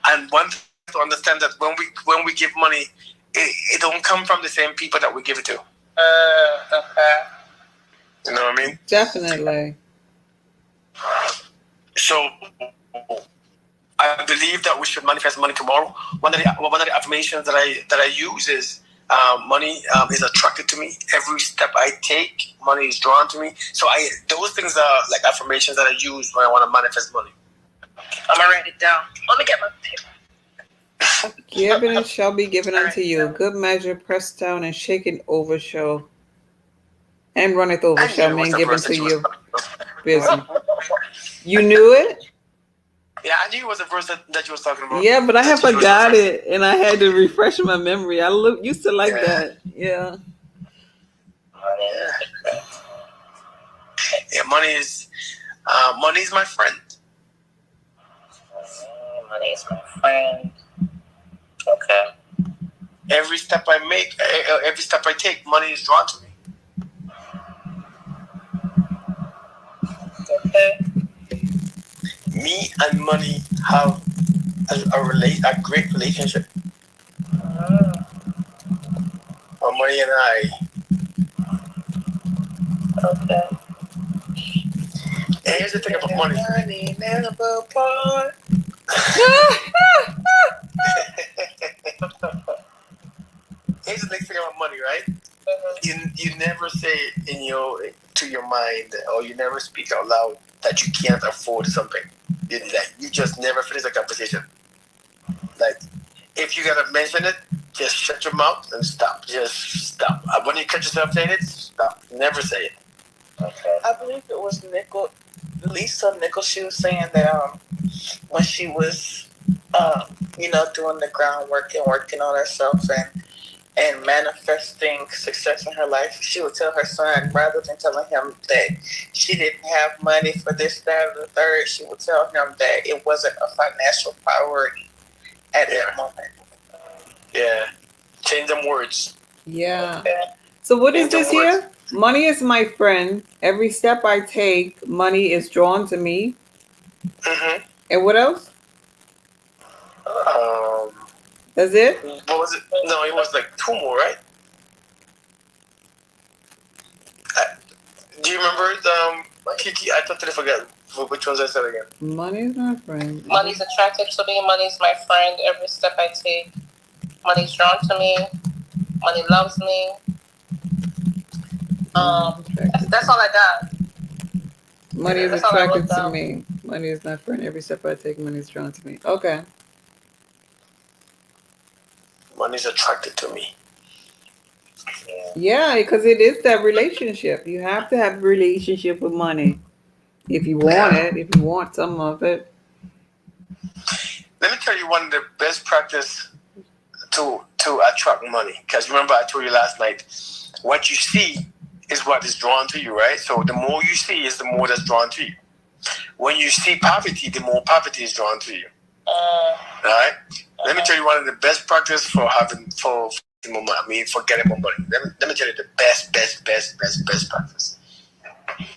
C: And one thing to understand that when we give money, it don't come from the same people that we give it to.
D: Okay.
C: You know what I mean?
A: Definitely.
C: So I believe that we should manifest money tomorrow. One of the affirmations that I use is money is attracted to me. Every step I take, money is drawn to me. So those things are like affirmations that I use when I want to manifest money.
D: I'm gonna write it down. Let me get my paper.
A: Given it shall be given unto you. Good measure, pressed down and shaken over shall, and runneth over shall men given to you. Busy. You knew it?
C: Yeah, I knew it was the verse that you was talking about.
A: Yeah, but I have forgot it, and I had to refresh my memory. I used to like that. Yeah.
C: Yeah, money is my friend.
D: Money is my friend. Okay.
C: Every step I make, every step I take, money is drawn to me.
D: Okay.
C: Me and money have a great relationship. Money and I.
D: Okay.
C: And here's the thing about money.
D: Money never part.
C: Here's the next thing about money, right? You never say to your mind, or you never speak out loud that you can't afford something. You just never finish a conversation. Like, if you gotta mention it, just shut your mouth and stop. Just stop. When you catch yourself saying it, stop. Never say it.
D: Okay. I believe it was Lisa Nichols. She was saying that when she was doing the groundwork and working on herself and manifesting success in her life, she would tell her son, rather than telling him that she didn't have money for this, that, or the third, she would tell him that it wasn't a financial priority at that moment.
C: Yeah. Change them words.
A: Yeah. So what is this here? Money is my friend. Every step I take, money is drawn to me.
C: Mm-hmm.
A: And what else? That's it?
C: What was it? No, it was like 2 more, right? Do you remember Kiki? I totally forgot which ones I said again.
A: Money is my friend.
B: Money's attracted to me. Money's my friend. Every step I take, money's drawn to me. Money loves me. That's all I got.
A: Money is attracted to me. Money is my friend. Every step I take, money is drawn to me. Okay.
C: Money's attracted to me.
A: Yeah, because it is that relationship. You have to have a relationship with money if you want it, if you want some of it.
C: Let me tell you one of the best practice to attract money. Because remember, I told you last night, what you see is what is drawn to you, right? So the more you see is the more that's drawn to you. When you see poverty, the more poverty is drawn to you. All right? Let me tell you one of the best practice for getting more money. Let me tell you the best practice.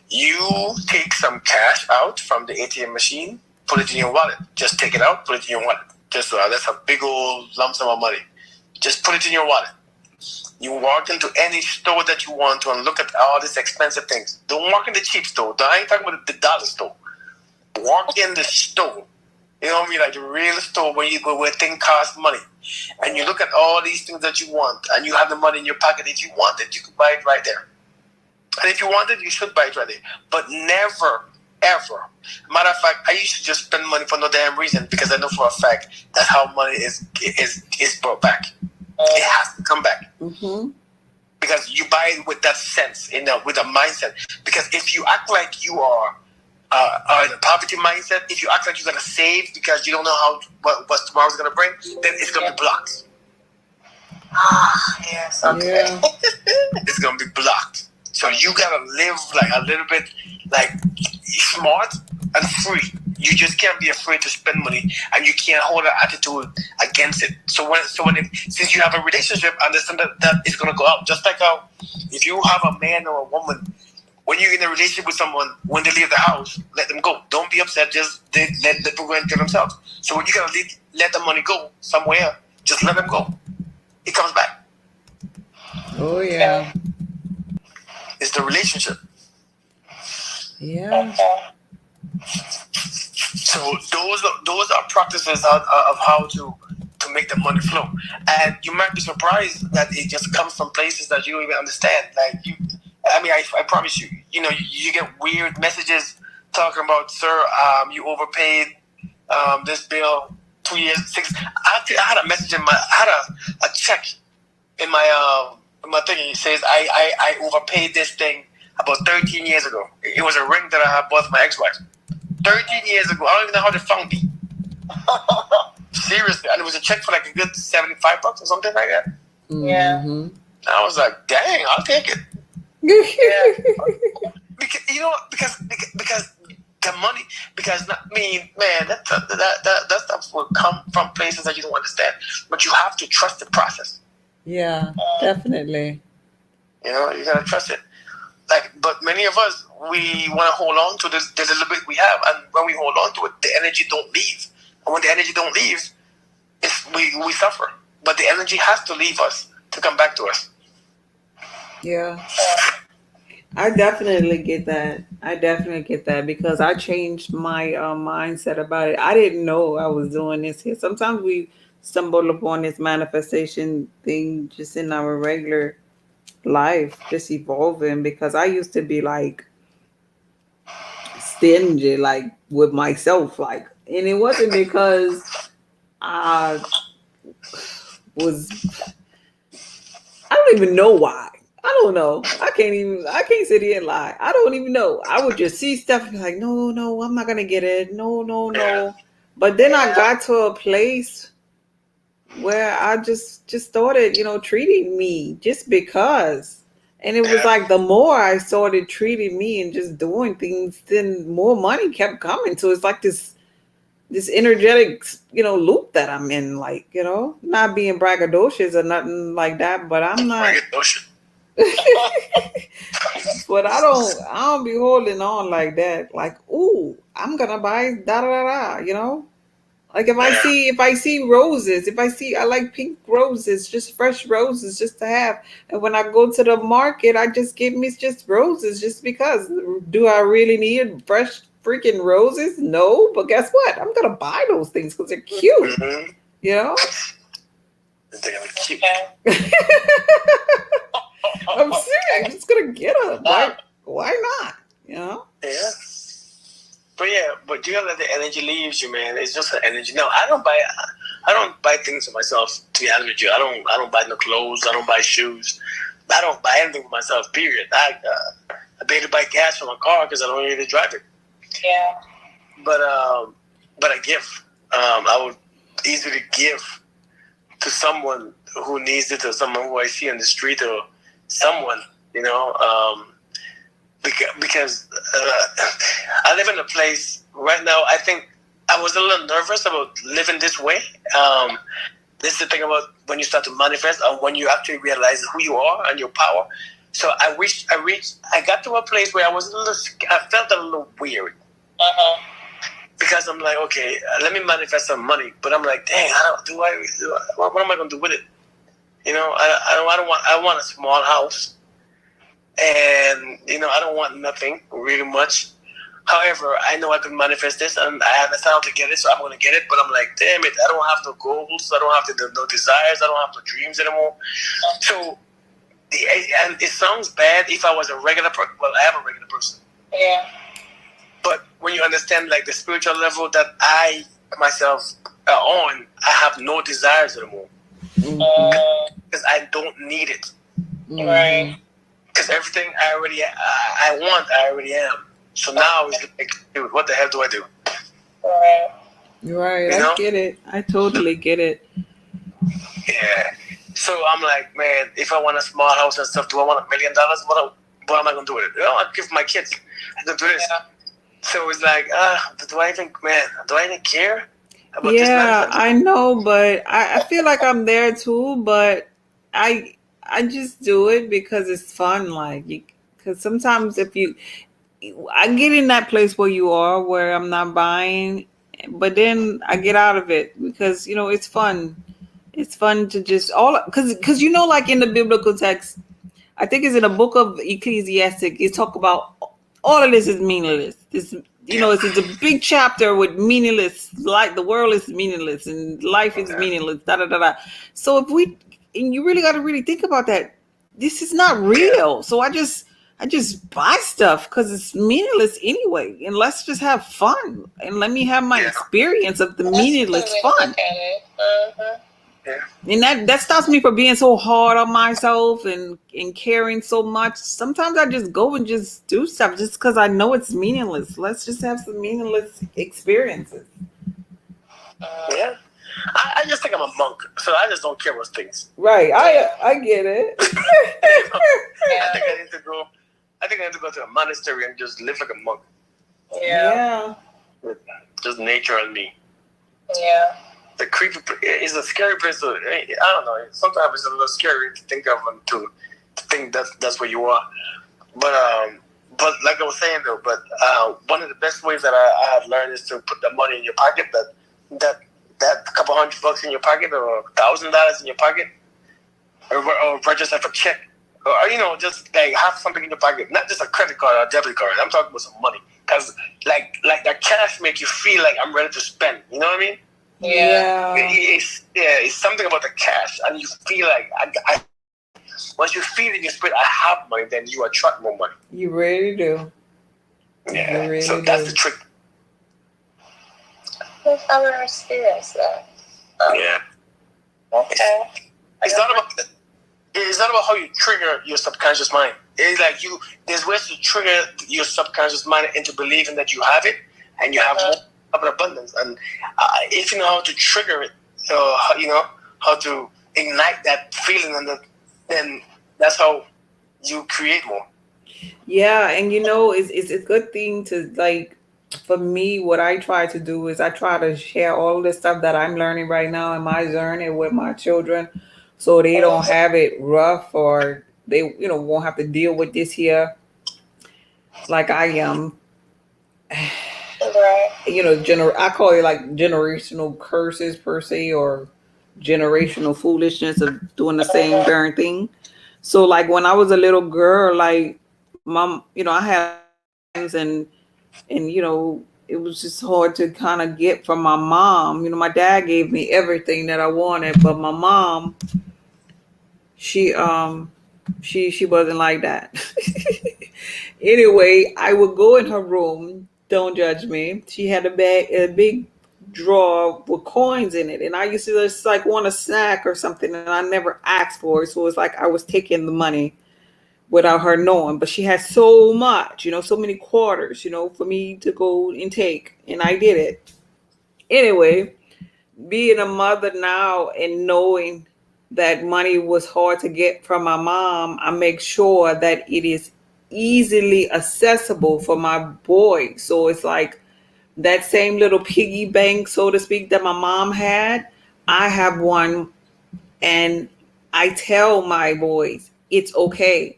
C: You take some cash out from the ATM machine, put it in your wallet. Just take it out, put it in your wallet. Just that's a big old lump sum of money. Just put it in your wallet. You walk into any store that you want to and look at all these expensive things. Don't walk in the cheap store. I ain't talking about the dollar store. Walk in the store. You know what I mean? Like the real store where you go where things cost money. And you look at all these things that you want and you have the money in your pocket. If you want it, you can buy it right there. And if you want it, you should buy it right there. But never, ever. Matter of fact, I used to just spend money for no damn reason because I know for a fact that's how money is brought back. It has to come back.
A: Mm-hmm.
C: Because you buy it with that sense, with a mindset. Because if you act like you are in a poverty mindset, if you act like you're going to save because you don't know what tomorrow's going to bring, then it's going to be blocked.
D: Yes. Okay.
A: Yeah.
C: It's gonna be blocked. So you gotta live like a little bit like smart and free. You just can't be afraid to spend money, and you can't hold an attitude against it. So since you have a relationship, understand that it's gonna go up. Just like how if you have a man or a woman, when you're in a relationship with someone, when they leave the house, let them go. Don't be upset. Just let them go and do themselves. So when you gotta let the money go somewhere, just let them go. It comes back.
A: Oh yeah.
C: It's the relationship.
A: Yeah.
C: So those are practices of how to make the money flow, and you might be surprised that it just comes from places that you don't even understand. Like I promise you, you get weird messages talking about, sir, you overpaid this bill 2 years, six. I had a message I had a check in my thing. It says I overpaid this thing about 13 years ago. It was a ring that I had bought for my ex-wife. 13 years ago. I don't even know how they found me. Seriously. And it was a check for like a good $75 or something like that.
D: Yeah.
A: Mm-hmm.
C: I was like, dang, I'll take it.
D: Yeah.
C: Because the money, that stuff will come from places that you don't understand. But you have to trust the process.
A: Yeah, definitely.
C: You gotta trust it. But many of us, we want to hold on to the little bit we have, and when we hold on to it, the energy don't leave. And when the energy don't leave, we suffer. But the energy has to leave us to come back to us.
A: Yeah. I definitely get that. I definitely get that because I changed my mindset about it. I didn't know I was doing this here. Sometimes we stumble upon this manifestation thing just in our regular life, just evolving because I used to be like stingy, like with myself, like, and it wasn't because I was, I don't even know why. I don't know. I can't sit here and lie. I don't even know. I would just see stuff and be like, no, no, I'm not gonna get it. No, no, no. But then I got to a place where I just started, treating me just because. And it was like the more I started treating me and just doing things, then more money kept coming. So it's like this energetic, loop that I'm in, like, not being braggadocious or nothing like that, but I'm not. But I don't be holding on like that. Like, ooh, I'm gonna buy da da da da, Like if I see roses, I like pink roses, just fresh roses just to have. And when I go to the market, I just get me just roses just because. Do I really need fresh freaking roses? No, but guess what? I'm gonna buy those things because they're cute.
C: Mm-hmm.
A: You know?
C: They're gonna be cute.
A: I'm serious. I'm just gonna get them. Why not?
C: Yeah. But you gotta let the energy leaves you, man. It's just an energy. No, I don't buy things for myself. To be honest with you, I don't buy no clothes. I don't buy shoes. I don't buy anything for myself. Period. I barely buy gas for my car because I don't really drive it.
B: Yeah.
C: But I give. I would easily give to someone who needs it, or someone who I see on the street, or someone, because I live in a place right now. I think I was a little nervous about living this way. This is the thing about when you start to manifest, and when you actually realize who you are and your power. So I got to a place where I felt a little weird. Because I'm like, okay, let me manifest some money, but I'm like, dang, what am I gonna do with it? I want a small house, and I don't want nothing really much. However, I know I can manifest this, and I have the time to get it, so I'm gonna get it. But I'm like, damn it, I don't have no goals, I don't have no desires, I don't have no dreams anymore. So, and it sounds bad if I was a regular person. Well, I am a regular person.
B: Yeah.
C: But when you understand like the spiritual level that I myself are on, I have no desires anymore. Because I don't need it.
B: Right.
C: Because everything I already am. So now it's like, dude, what the hell do I do?
B: Right.
A: Right. I get it. I totally get it.
C: Yeah. So I'm like, man, if I want a small house and stuff, do I want $1 million? What am I gonna do with it? I'll give my kids. I can do this.
B: Yeah.
C: So it's like, do I even care about this
A: Yeah,
C: nonsense?
A: I know, but I feel like I'm there too, but I just do it because it's fun. Like, because sometimes if you, I get in that place where you are, where I'm not buying, but then I get out of it because it's fun. It's fun to just because like in the biblical text, I think it's in the book of Ecclesiastic. It talk about all of this is meaningless. This,
C: Yeah.
A: it's a big chapter with meaningless. Like the world is meaningless and life is meaningless. Da da da da. So and you really got to really think about that. This is not real. So I just buy stuff because it's meaningless anyway. And let's just have fun and let me have my experience of the
B: That's a good
A: meaningless
B: way to
A: fun.
B: look at it. Uh-huh.
C: Yeah.
A: And that stops me from being so hard on myself and caring so much. Sometimes I just go and just do stuff just because I know it's meaningless. Let's just have some meaningless experiences.
C: Yeah. I just think I'm a monk, so I just don't care about things.
A: Right. I get it.
C: I think I need to go. I think I need to go to a monastery and just live like a monk.
B: Yeah.
C: With just nature and me.
B: Yeah.
C: The creepy is a scary place. I don't know. Sometimes it's a little scary to think of and to think that's where you are. But like I was saying though, one of the best ways that I have learned is to put the money in your pocket. That couple $100 in your pocket or $1,000 in your pocket, or register for check, or just like have something in your pocket, not just a credit card or a debit card. I'm talking about some money, because like that cash make you feel like I'm ready to spend. You know what I mean?
B: Yeah.
C: It's something about the cash, and you feel like I once you feel in your spirit, I have money, then you attract more money.
A: You really do.
C: Yeah,
A: You really
C: so that's
A: do.
C: the trick.
B: I've never experienced that.
C: Yeah,
B: Okay.
C: it's not about how you trigger your subconscious mind. It's like there's ways to trigger your subconscious mind into believing that you have it, and you have more of an abundance. And if you know how to trigger it, how to ignite that feeling, and then that's how you create more.
A: Yeah, and it's a good thing to like. For me, what I try to do is I try to share all the stuff that I'm learning right now in my journey with my children, so they don't have it rough or they won't have to deal with this here like I am.
B: Right.
A: I call it like generational curses per se, or generational foolishness of doing the same darn thing. So like when I was a little girl, like mom, I had things and it was just hard to kind of get from my mom. My dad gave me everything that I wanted, but my mom, she she wasn't like that. Anyway, I would go in her room. Don't judge me. She had a big drawer with coins in it, and I used to just like want a snack or something, and I never asked for it. So it was like I was taking the money without her knowing. But she had so much, so many quarters, for me to go and take, and I did it. Anyway, being a mother now and knowing that money was hard to get from my mom, I make sure that it is easily accessible for my boy. So it's like that same little piggy bank, so to speak, that my mom had. I have one, and I tell my boys it's okay.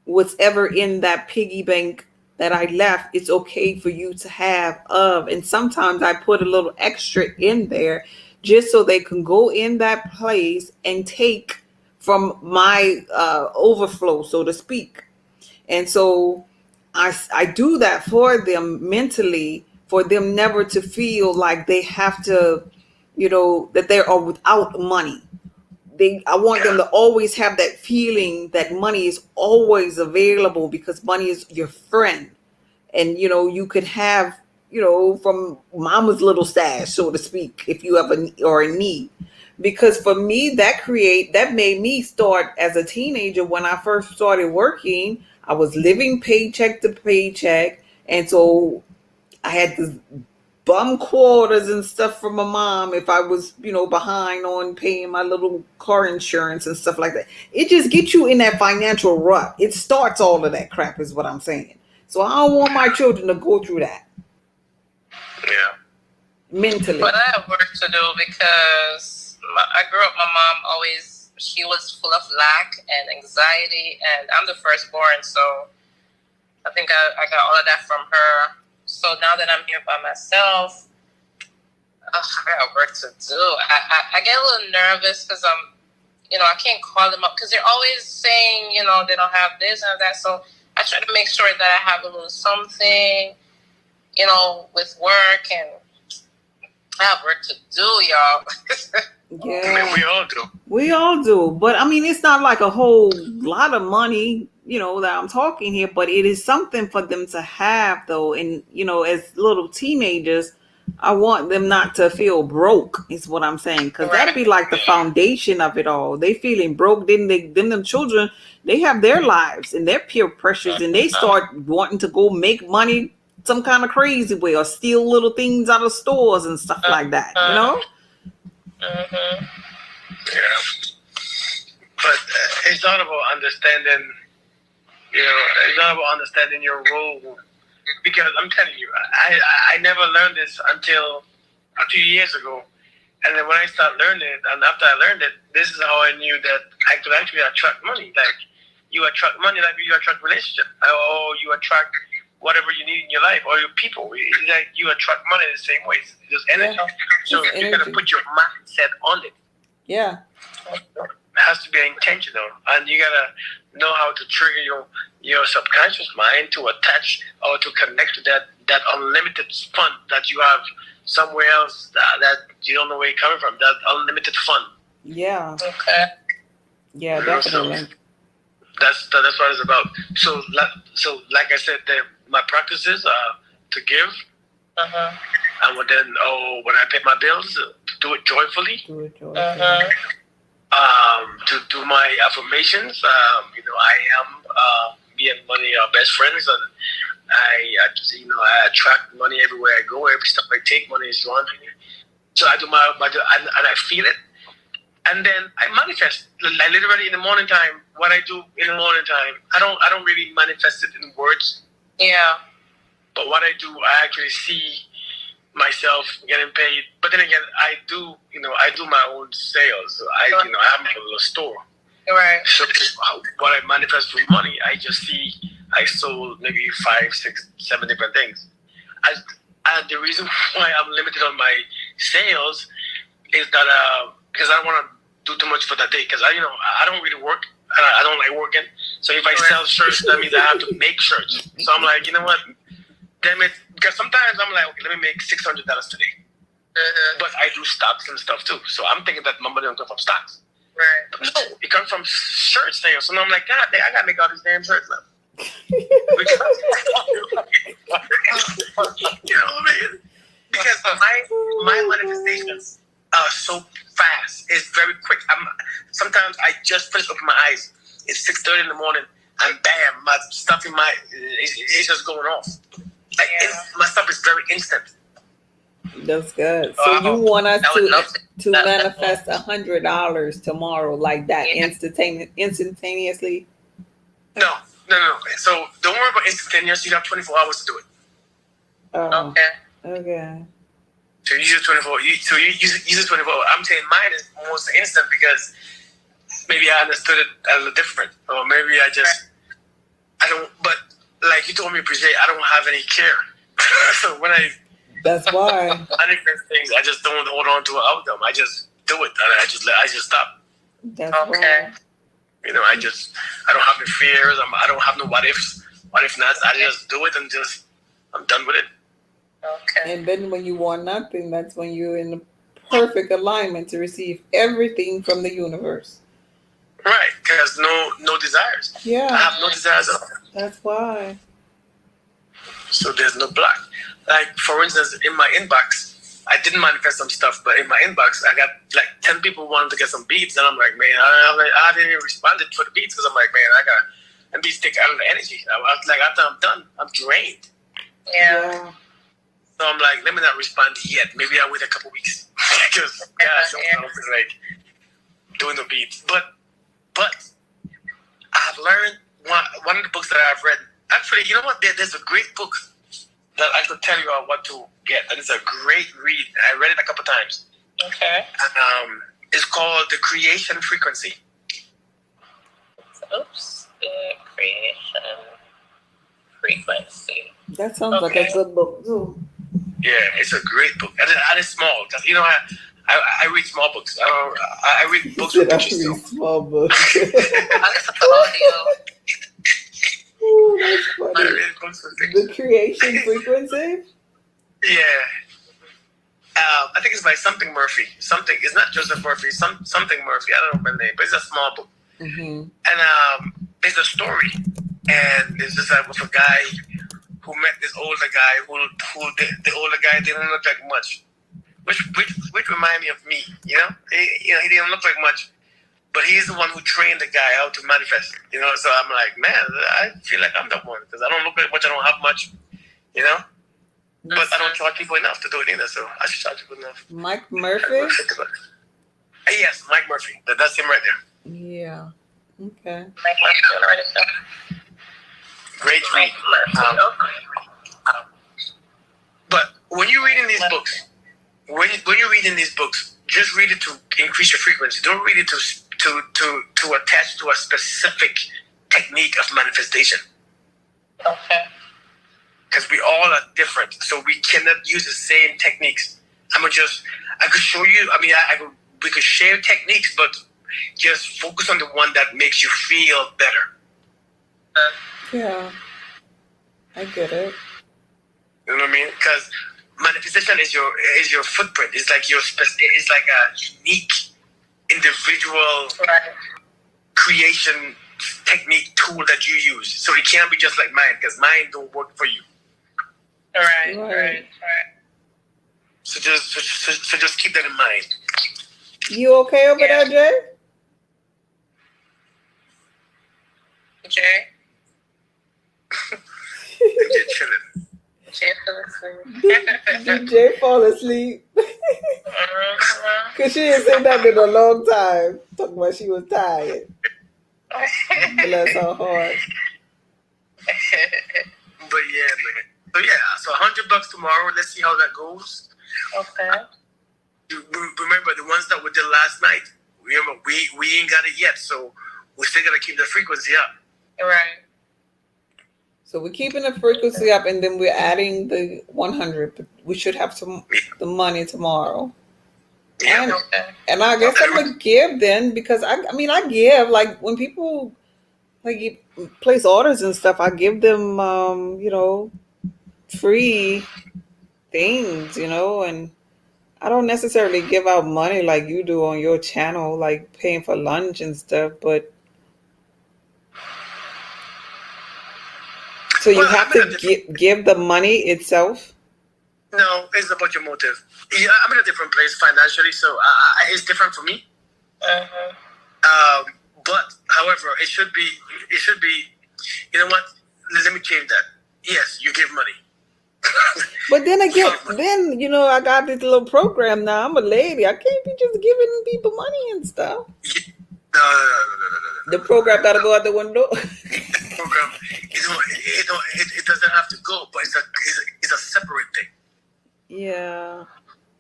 A: Whatever in that piggy bank that I left, it's okay for you to have of. And sometimes I put a little extra in there just so they can go in that place and take from my overflow, so to speak. And so I do that for them mentally, for them never to feel like they have to, that they are without money. I want them to always have that feeling that money is always available, because money is your friend. And you could have, from mama's little stash, so to speak, if you have a need. Because for me, that made me start as a teenager. When I first started working, I was living paycheck to paycheck, and so I had this bum quarters and stuff from my mom if I was, behind on paying my little car insurance and stuff like that. It just gets you in that financial rut. It starts all of that crap, is what I'm saying. So I don't want my children to go through that.
C: Yeah.
A: Mentally.
B: But I have work to do because I grew up, my mom always, she was full of lack and anxiety, and I'm the firstborn, so I think I got all of that from her. So now that I'm here by myself, I got work to do. I get a little nervous because I can't call them up because they're always saying, they don't have this and that. So I try to make sure that I have a little something, with work, and I have work to do, y'all.
A: Yeah.
C: I mean, we all do.
A: We all do. But I mean, it's not like a whole lot of money, that I'm talking here, but it is something for them to have, though. And, as little teenagers, I want them not to feel broke, is what I'm saying. Because that'd be like the foundation of it all. They feeling broke, then them children, they have their lives and their peer pressures, and they start wanting to go make money some kind of crazy way or steal little things out of stores and stuff like that,
B: Mm-hmm.
C: Yeah. But it's not about understanding, it's not about understanding your role. Because I'm telling you, I never learned this until a few years ago. And then when I started learning it, and after I learned it, this is how I knew that I could actually attract money. Like, you attract money like you attract relationship. Or you attract whatever you need in your life, or your people. It's like you attract money the same way. It's just energy.
A: Yeah.
C: So
A: It's
C: you got to
A: energy.
C: put your mindset on it.
A: Yeah.
C: It has to be intentional, and you gotta know how to trigger your subconscious mind to attach or to connect to that unlimited fun that you have somewhere else that you don't know where it's coming from. That unlimited fun.
A: Yeah.
B: Okay.
A: Yeah,
C: So
A: definitely.
C: that's what it's about. So like I said, my practices are to give,
B: Uh-huh.
C: and then when I pay my bills, to do it joyfully.
A: Do it, George.
B: Uh-huh.
C: To do my affirmations. I am me and money are best friends, and I attract money everywhere I go. Every step I take, money is drawn to me. So I do and I feel it, and then I manifest. Like literally in the morning time, what I do in the morning time, I don't really manifest it in words,
B: Yeah.
C: but what I do, I actually see myself getting paid. But then again, I do my own sales. So I have my little store.
B: Right.
C: So what I manifest with money, I just see I sold maybe 5, 6, 7 different things. And the reason why I'm limited on my sales is that because I don't want to do too much for that day. Because I don't really work. I don't like working. So if I sell shirts, that means I have to make shirts. So I'm like, you know what? Damn it. Because sometimes I'm like, okay, let me make $600 today.
B: Uh-huh.
C: But I do stocks and stuff too. So I'm thinking that my money don't come from stocks.
B: Right.
C: But no, it comes from shirt sales. So now I'm like, God, I got to make all these damn shirts now. You know what I mean? Because my manifestations are so fast. It's very quick. Sometimes I just finish open my eyes. It's 6:30 in the morning, and bam, my stuff in it's just going off. Like my stuff is very instant.
A: That's good. So you want us
B: I would love
A: to manifest $100 tomorrow like that, instantaneously?
C: No. So don't worry about instantaneous. You have 24 hours to do it.
A: Oh,
B: Okay.
A: okay.
C: So you use 24. So you use 24. I'm saying mine is almost instant because maybe I understood it a little different, or maybe I don't. But like you told me, Brigitte, I don't have any care. So when I
A: That's why.
C: manifest things, I just don't hold on to an outcome. I just do it, and I just stop.
A: That's
B: Okay.
A: why.
C: I don't have any fears. I don't have no what ifs. What if not? I just do it and I'm done with it.
B: Okay.
A: And then when you want nothing, that's when you're in the perfect alignment to receive everything from the universe.
C: Right, because no desires. I
A: Yeah,
C: have no desires at all.
A: that's why.
C: So there's no block. Like, for instance, in my inbox, I didn't manifest some stuff, but in my inbox, I got like 10 people wanting to get some beads, and I'm like, man, I didn't even respond for the beads because I'm like, man, and beads take out of the energy. I was like, after I'm done, I'm drained.
B: Yeah.
C: So I'm like, let me not respond yet. Maybe I'll wait a couple weeks because God, sometimes it's like doing the beats. But I've learned one of the books that I've read. Actually, you know what? There's a great book that I could tell you what to get, and it's a great read. I read it a couple times.
B: Okay.
C: And, it's called The Creation Frequency.
B: Oops. The Creation Frequency.
A: That sounds like a good book too.
C: Yeah, it's a great book, and it's small because I read small books. I read books with pictures. So.
A: Small books.
B: I listen to audio.
A: Ooh, that's funny.
C: I read books with
A: The Creation Frequency.
C: Yeah. I think it's by something Murphy. Something. It's not Joseph Murphy. Something Murphy. I don't know the name, but it's a small book.
A: Mm-hmm.
C: And it's a story, and it's just like with a guy who met this older guy who the older guy didn't look like much, which remind me of me. You know, he didn't look like much, but he's the one who trained the guy how to manifest. You know, so I'm like, man, I feel like I'm the one because I don't look like much. I don't have much. You know. But I don't charge people enough to do it either, so I should charge people enough.
A: Mike Murphy?
C: Yes, Mike Murphy. That's him right there.
A: Yeah. Okay.
B: Mike Murphy, I'm gonna write it down.
C: Great read. But when you're reading these books, when you're reading these books, just read it to increase your frequency. Don't read it to attach to a specific technique of manifestation.
B: Okay.
C: Because we all are different, so we cannot use the same techniques. I could show you. I mean, we could share techniques, but just focus on the one that makes you feel better.
A: Yeah, I get it.
C: You know what I mean? Because manifestation is your footprint. It's like it's like a unique, individual creation technique tool that you use. So it can't be just like mine, because mine don't work for you.
B: Right.
C: So just keep that in mind.
A: You okay over there, Jay?
B: Jay?
C: You're chilling.
B: Jay fell asleep.
A: Did Jay fall asleep? Because she didn't say that in a long time. Talking about she was tired. Bless her heart.
C: But yeah, man. So yeah, so $100 tomorrow. Let's see how that goes.
B: Okay.
C: Remember the ones that we did last night. Remember we ain't got it yet, so we're still gonna keep the frequency up.
B: Right.
A: So we're keeping the frequency up, and then we're adding the 100. But we should have the money tomorrow.
C: Yeah.
A: And I guess I'm gonna give then, because I give, like, when people like place orders and stuff, I give them free things, and I don't necessarily give out money like you do on your channel, like paying for lunch and stuff, but so you have to give the money itself?
C: No, it's about your motive. Yeah, I'm in a different place financially, so it's different for me. But however, it should be. You know what? Let me change that. Yes, you give money.
A: But then again, I got this little program now. I'm a lady. I can't be just giving people money and stuff.
C: No.
A: The program got to go out the window.
C: Program, it doesn't have to go, but it's a separate thing.
A: Yeah.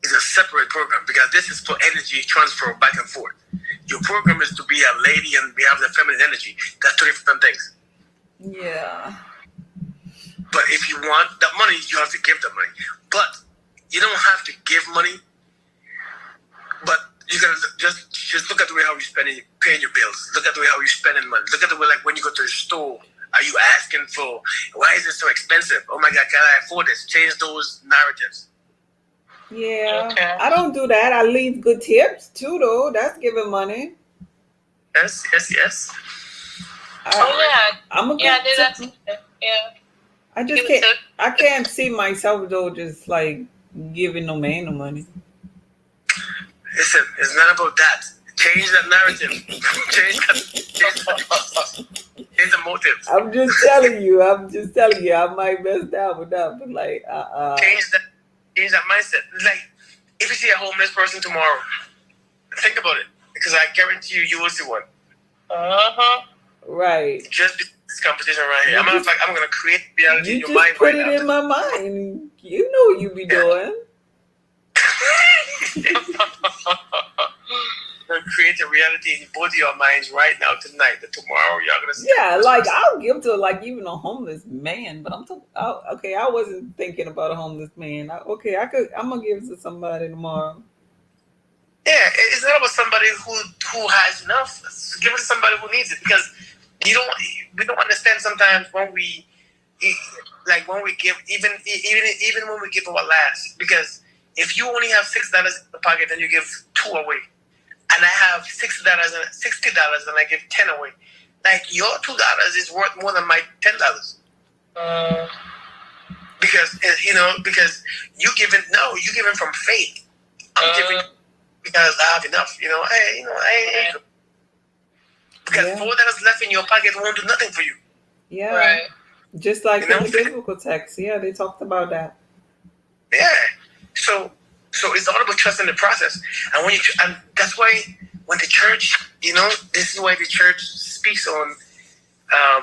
C: It's a separate program because this is for energy transfer back and forth. Your program is to be a lady and we have the feminine energy. That's two different things.
A: Yeah.
C: But if you want that money, you have to give the money. But you don't have to give money. But you gotta just look at the way how you're spending, paying your bills. Look at the way how you're spending money. Look at the way, like when you go to the store, are you asking for, why is it so expensive? Oh my God, can I afford this? Change those narratives.
A: Yeah. Okay. I don't do that. I leave good tips too, though. That's giving money.
C: Yes.
A: I'm a good tip. I just can't. I can't see myself though, just like giving no man no money.
C: Listen, it's not about that. Change that narrative. Change the motive.
A: I'm just telling you. I might mess down with that, but like,
C: Change that. change that mindset. Like, if you see a homeless person tomorrow, think about it, because I guarantee you will see one.
A: Right.
C: Just this conversation right here. I'm gonna create reality in your mind.
A: You just put it in my mind. You know what you be doing.
C: Create a reality in both of your minds right now tonight. That tomorrow y'all gonna see.
A: Yeah, like I'll give to like even a homeless man, but I'm talking. Okay, I wasn't thinking about a homeless man. I'm gonna give it to somebody tomorrow.
C: Yeah, it's not about somebody who has enough. Give it to somebody who needs it, because we don't understand sometimes when we give even when we give our last, because if you only have $6 in the pocket and you give $2 away, and I have $60 and I give 10 away, like your $2 is worth more than my $10. Because you giving from faith. I'm giving because I have enough. Because $4 left in your pocket won't do nothing for you.
A: Yeah.
B: Right.
A: Just like in the biblical text. Yeah, they talked about that.
C: Yeah. So it's all about trusting the process. And that's why when the church, this is why the church speaks on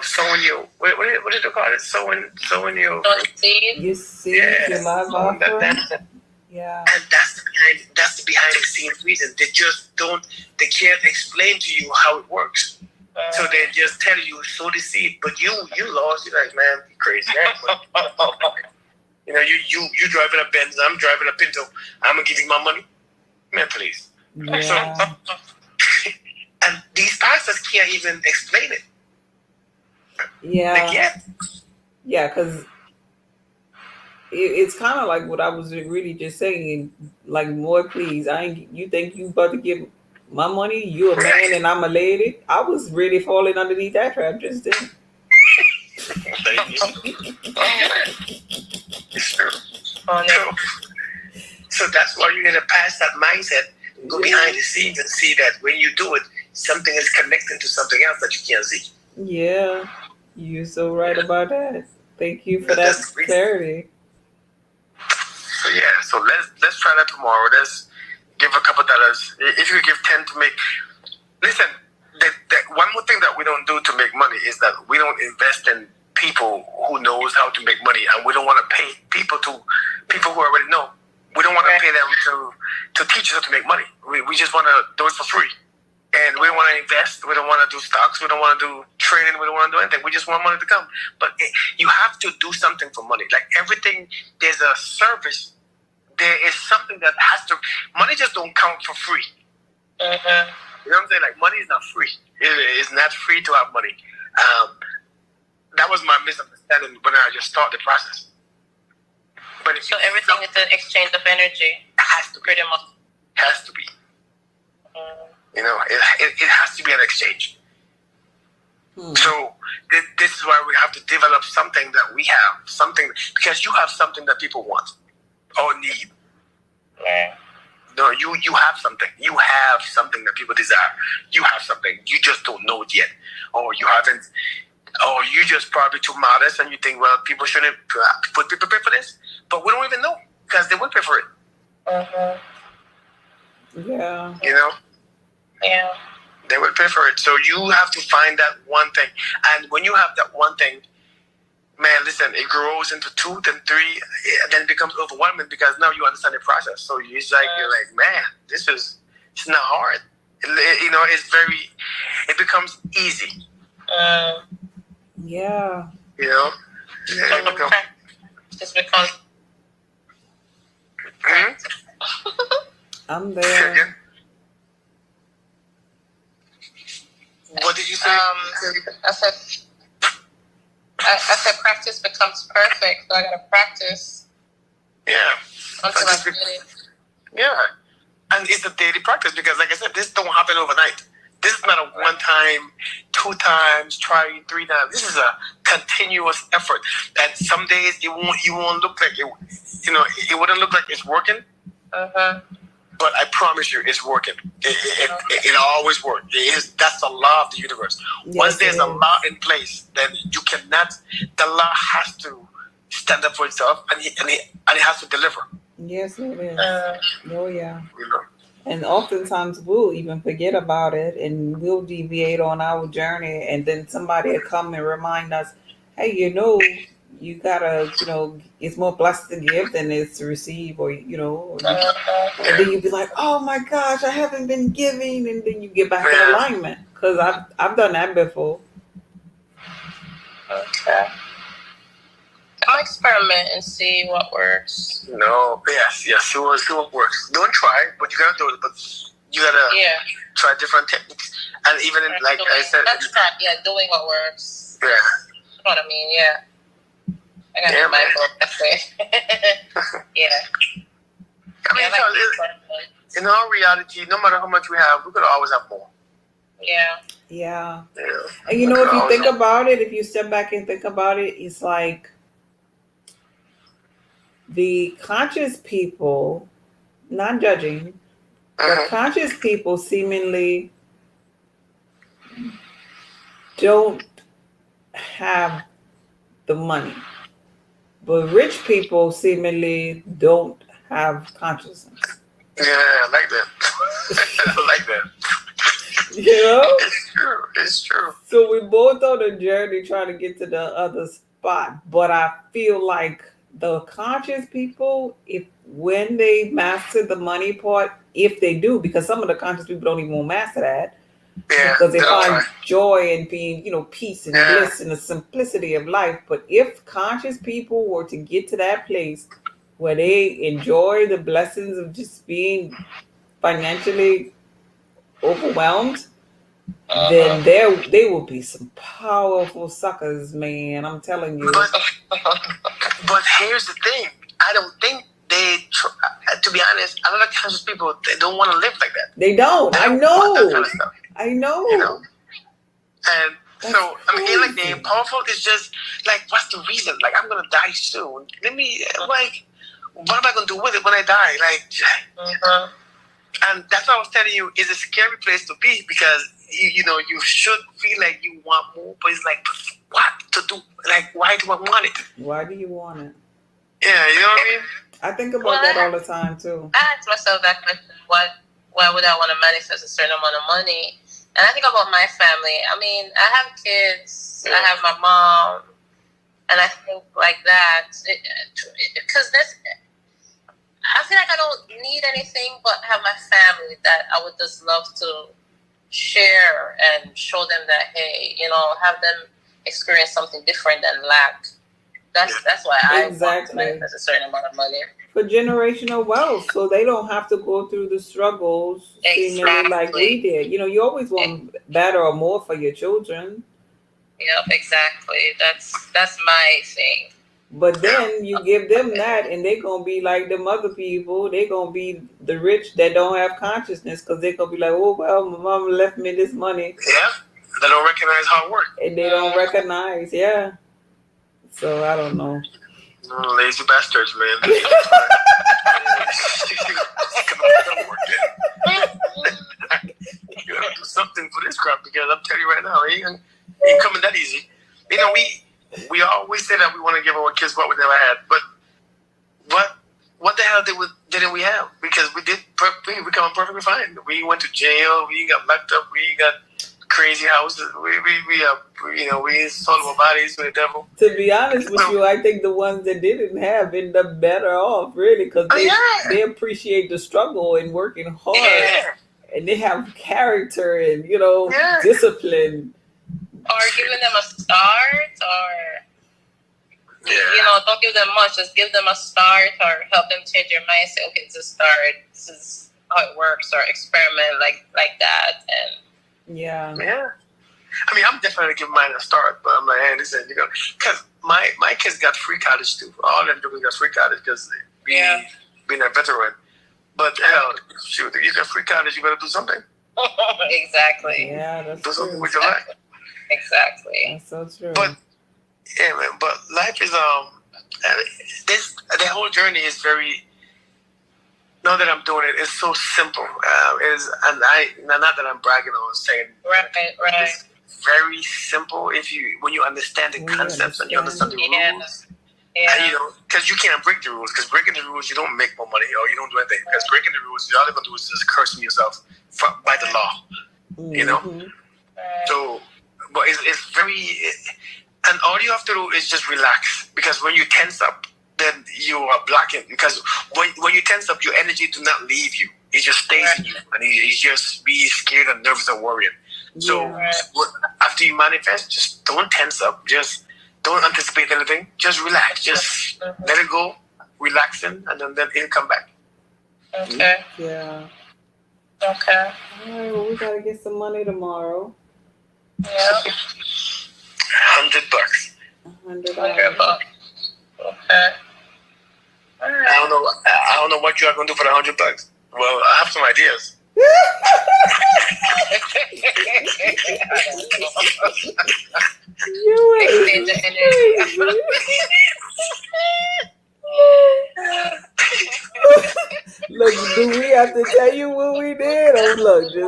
C: sowing your, what did they call it? Sowing your
B: seed.
A: You see, your live offering. Yeah.
C: And that's the behind the scenes reason. They can't explain to you how it works. So they just tell you, sow the seed, but you lost. You're like, man, you crazy. You driving a Benz, I'm driving a Pinto. I'm gonna give you my money, man, please.
A: Yeah.
C: So, and these pastors can't even explain it.
A: Yeah.
C: They can't.
A: Yeah, because it's kind of like what I was really just saying. Like, more please, you think you about to give my money? You a man and I'm a lady? I was really falling underneath that trap just then.
C: It's true. So that's why you need to pass that mindset, go behind the scenes and see that when you do it, something is connecting to something else that you can't see.
A: Yeah, you're so right about that. Thank you for that clarity.
C: So yeah, so let's try that tomorrow. Let's give a couple dollars. If you give 10 to make, listen. The one more thing that we don't do to make money is that we don't invest in people who knows how to make money, and we don't want to pay people who already know. We don't want to pay them to teach us how to make money. We just want to do it for free, and we don't want to invest. We don't want to do stocks. We don't want to do trading. We don't want to do anything. We just want money to come. But you have to do something for money. Like everything, there's a service. There is something that has to. Money just don't count for free. You know what I'm saying? Like, money is not free. It's not free to have money. That was my misunderstanding when I just started the process. But
B: so everything is an exchange of energy.
C: Has to be.
B: Pretty much.
C: Has to be. It has to be an exchange. So this is why we have to develop something that we have. Something, because you have something that people want or need.
B: Yeah.
C: No, you have something. You have something that people desire. You have something. You just don't know it yet. Or you haven't. Or you just probably too modest and you think, well, people shouldn't put people pay for this. But we don't even know because they will pay for it.
A: Yeah.
B: Yeah.
C: They will pay for it. So you have to find that one thing. And when you have that one thing, man, listen, it grows into 2, then 3, and then it becomes overwhelming because now you understand the process. So it's like, you're like, man, it's not hard. It becomes easy.
A: Yeah.
B: Just because.
A: I'm there.
C: What did you say?
B: I said practice becomes perfect, so I gotta practice.
C: Yeah.
B: Until I get it.
C: Yeah. And it's a daily practice because, like I said, this don't happen overnight. This is not a 1 time, 2 times, try 3 times. This is a continuous effort. And some days it won't look like it. It wouldn't look like it's working. But I promise you, it's working. It always works. That's the law of the universe. Yes, once there's a law in place, then you cannot. The law has to stand up for itself, and it has to deliver.
A: Yes, it is.
B: Uh,
A: Oh yeah.
C: You know.
A: And oftentimes we'll even forget about it and we'll deviate on our journey and then somebody will come and remind us, hey, you gotta, it's more blessed to give than it's to receive and then
B: uh,
A: you be like, oh my gosh, I haven't been giving and then you get back in
C: Yeah.
A: alignment. Cause I've done that before.
B: okay. I'll experiment and see what works.
C: No. Yes. See what works. Don't try, but you gotta do it. But you gotta try different techniques. And even in, like I said,
B: that's right. Yeah, doing what works.
C: yeah.
B: You know what I mean? Yeah. I gotta do my book. That's it. Yeah.
C: I mean, in all reality, no matter how much we have, we could always have more.
B: Yeah.
A: Yeah.
C: Yeah.
A: And if you think about it, if you step back and think about it, it's like the conscious people, not judging, but conscious people seemingly don't have the money. But rich people seemingly don't have consciousness.
C: Yeah, I like that. I like that. It's true.
A: So we both on a journey trying to get to the other spot. But I feel like the conscious people, when they master the money part, if they do, because some of the conscious people don't even master that.
C: Yeah,
A: because they find joy in being, peace and bliss and the simplicity of life. But if conscious people were to get to that place where they enjoy the blessings of just being financially overwhelmed, then they will be some powerful suckers, man. I'm telling you.
C: But here's the thing. I don't think to be honest, a lot of conscious people, they don't want to live like that.
A: They don't. I know.
C: That kind of stuff.
A: I know.
C: And
A: that's
C: so, I mean, like,
A: crazy.
C: being powerful is just, like, what's the reason? Like, I'm going to die soon. What am I going to do with it when I die? Like, and that's what I was telling you, is a scary place to be because, you should feel like you want more, but it's like, what to do? Like, why do I want it?
A: Why do you want it?
C: Yeah, you know what I mean?
A: I think about that all the time, too.
B: I ask myself that question, why would I want to manifest a certain amount of money? And I think about my family. I mean, I have kids. I have my mom. And I think like that. Because I feel like I don't need anything but have my family that I would just love to share and show them that, hey, have them experience something different than lack. That's why I want to manifest a certain amount of money.
A: For generational wealth, so they don't have to go through the struggles seemingly like we did. You always want better or more for your children.
B: Yep, exactly. That's my thing.
A: But then you give them that, and they're gonna be like them other people. They're gonna be the rich that don't have consciousness, because they're gonna be like, "Oh well, my mom left me this money."
C: Yeah, they don't recognize hard work,
A: and they don't recognize. Yeah. So I don't know.
C: Lazy bastards, man. You gotta do something for this crap, because I'm telling you right now, it ain't coming that easy. We always say that we want to give our kids what we never had, but what the hell didn't we have? Because we become perfectly fine. We went to jail. We got locked up. We got crazy houses. We sold our bodies to the devil.
A: To be honest with you, I think the ones that didn't have end up better off, really, because they appreciate the struggle and working hard, and they have character and discipline.
B: Or giving them a start, or don't give them much. Just give them a start, or help them change their mindset. Okay, it's a start. This is how it works, or experiment like that, and
A: yeah.
C: I mean, I'm definitely giving mine a start, but I'm like, hey, listen, because my kids got free college too. All of them got free college because being a veteran. But hell, shoot, you got free college, you better do something.
B: Exactly.
A: Yeah, that's
C: do something
A: true.
C: with your life.
B: Exactly.
A: That's so true.
C: But yeah, man. But life is the whole journey is very. Now that I'm doing it, it's so simple. Not that I'm bragging or saying.
B: Right.
C: It's very simple when you understand the concepts and you understand the rules. And, because you can't break the rules. Because breaking the rules, you don't make more money or you don't do anything. Because breaking the rules, all you're gonna do is just cursing yourself by the law. So, but it's very, and all you have to do is just relax. Because when you tense up, then you are blocking. Because when you tense up, your energy do not leave you. It just stays in you, and you just be scared and nervous and worried. So after you manifest, just don't tense up. Just don't anticipate anything. Just relax. Just let it go, relaxing, and then it'll come back.
B: Okay.
A: Yeah.
B: Okay.
A: All right. Well, we gotta get some money tomorrow.
B: Yeah.
C: $100.
B: $100. Okay. All right.
C: I don't know what you are gonna do for the $100. Well, I have some ideas.
A: You ain't crazy. Look, do we have to tell you what we did? Or look, just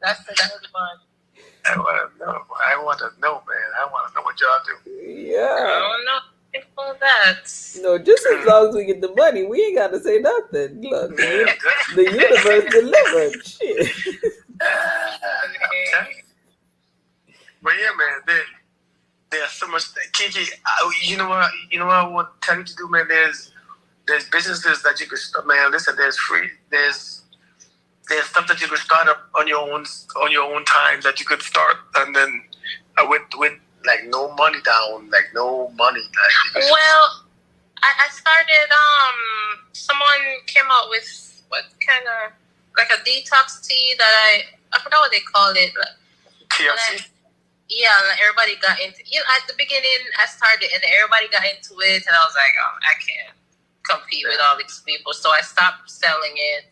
B: That's the good one.
C: I want to know, man. I want to know what y'all do.
A: yeah.
B: I don't know for that.
A: No, just as long as we get the money, we ain't got to say nothing. Look, the universe delivered. Shit.
C: But yeah, man, there's so much. Kiki, you know what I want to tell you to do, man. There's businesses that you could start, man. Listen, there's stuff that you could start up on your own time that you could start, and then with like no money down, like no money.
B: Well, I started. Someone came out with what kind of like a detox tea that I forgot what they called it.
C: TLC.
B: Yeah, like everybody got into. At the beginning, I started, and everybody got into it, and I was like, I can't compete with all these people, so I stopped selling it.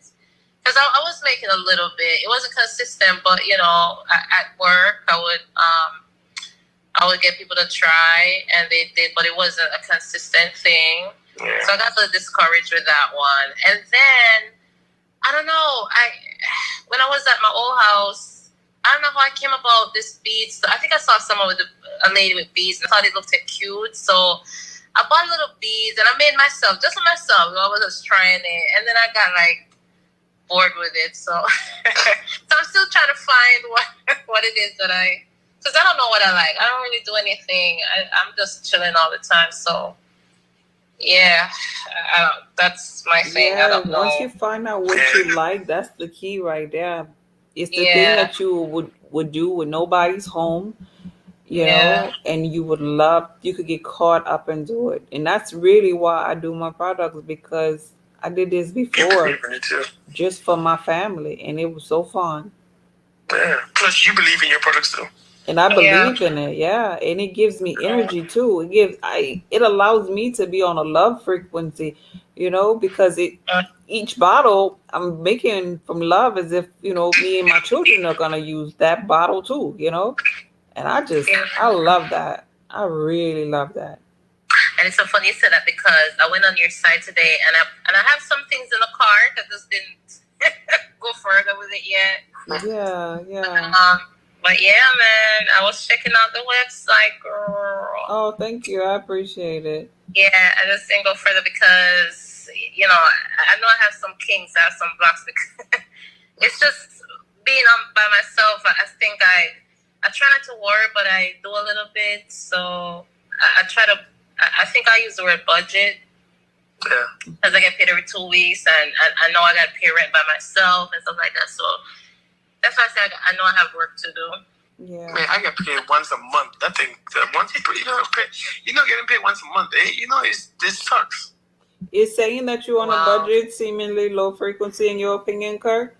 B: Because I was making a little bit. It wasn't consistent, but at work I would get people to try, and they did, but it wasn't a consistent thing. Yeah. So I got a little discouraged with that one. And then I don't know. When I was at my old house, I don't know how I came about this beads. I think I saw someone with a lady with beads, and I thought it looked cute. So I bought little beads, and I made just for myself. I was just trying it, and then I got bored with it, so I'm still trying to find what it is that because I don't know what I like. I don't really do anything. I'm just chilling all the time, so yeah, that's my thing.
A: Yeah,
B: I don't know.
A: once you find out what you like, that's the key right there. It's the thing that you would do when nobody's home, you know, and you could get caught up and do it. And that's really why I do my products, because I did this before just for my family, and it was so fun.
C: Yeah. Plus, you believe in your products too.
A: And I believe in it, and it gives me energy too. It allows me to be on a love frequency, because each bottle I'm making from love, as if me and my children are gonna use that bottle too, And I love that. I really love that.
B: And it's so funny you said that, because I went on your site today, and I have some things in the cart that just didn't go further with it yet.
A: Yeah.
B: But yeah, man, I was checking out the website, girl.
A: Oh, thank you. I appreciate it.
B: Yeah, I just didn't go further because, I know I have some kinks, I have some blocks. Because it's just being by myself. I think I try not to worry, but I do a little bit. So I try to, I think I use the word budget.
C: Yeah.
B: Because I get paid every 2 weeks, and I know I got to pay rent by myself and stuff like that. So that's why I say I know I have work to do.
A: Yeah.
C: Man, I get paid once a month. That thing, getting paid once a month. This sucks.
A: Is saying that you're on a budget seemingly low frequency in your opinion, Kirk?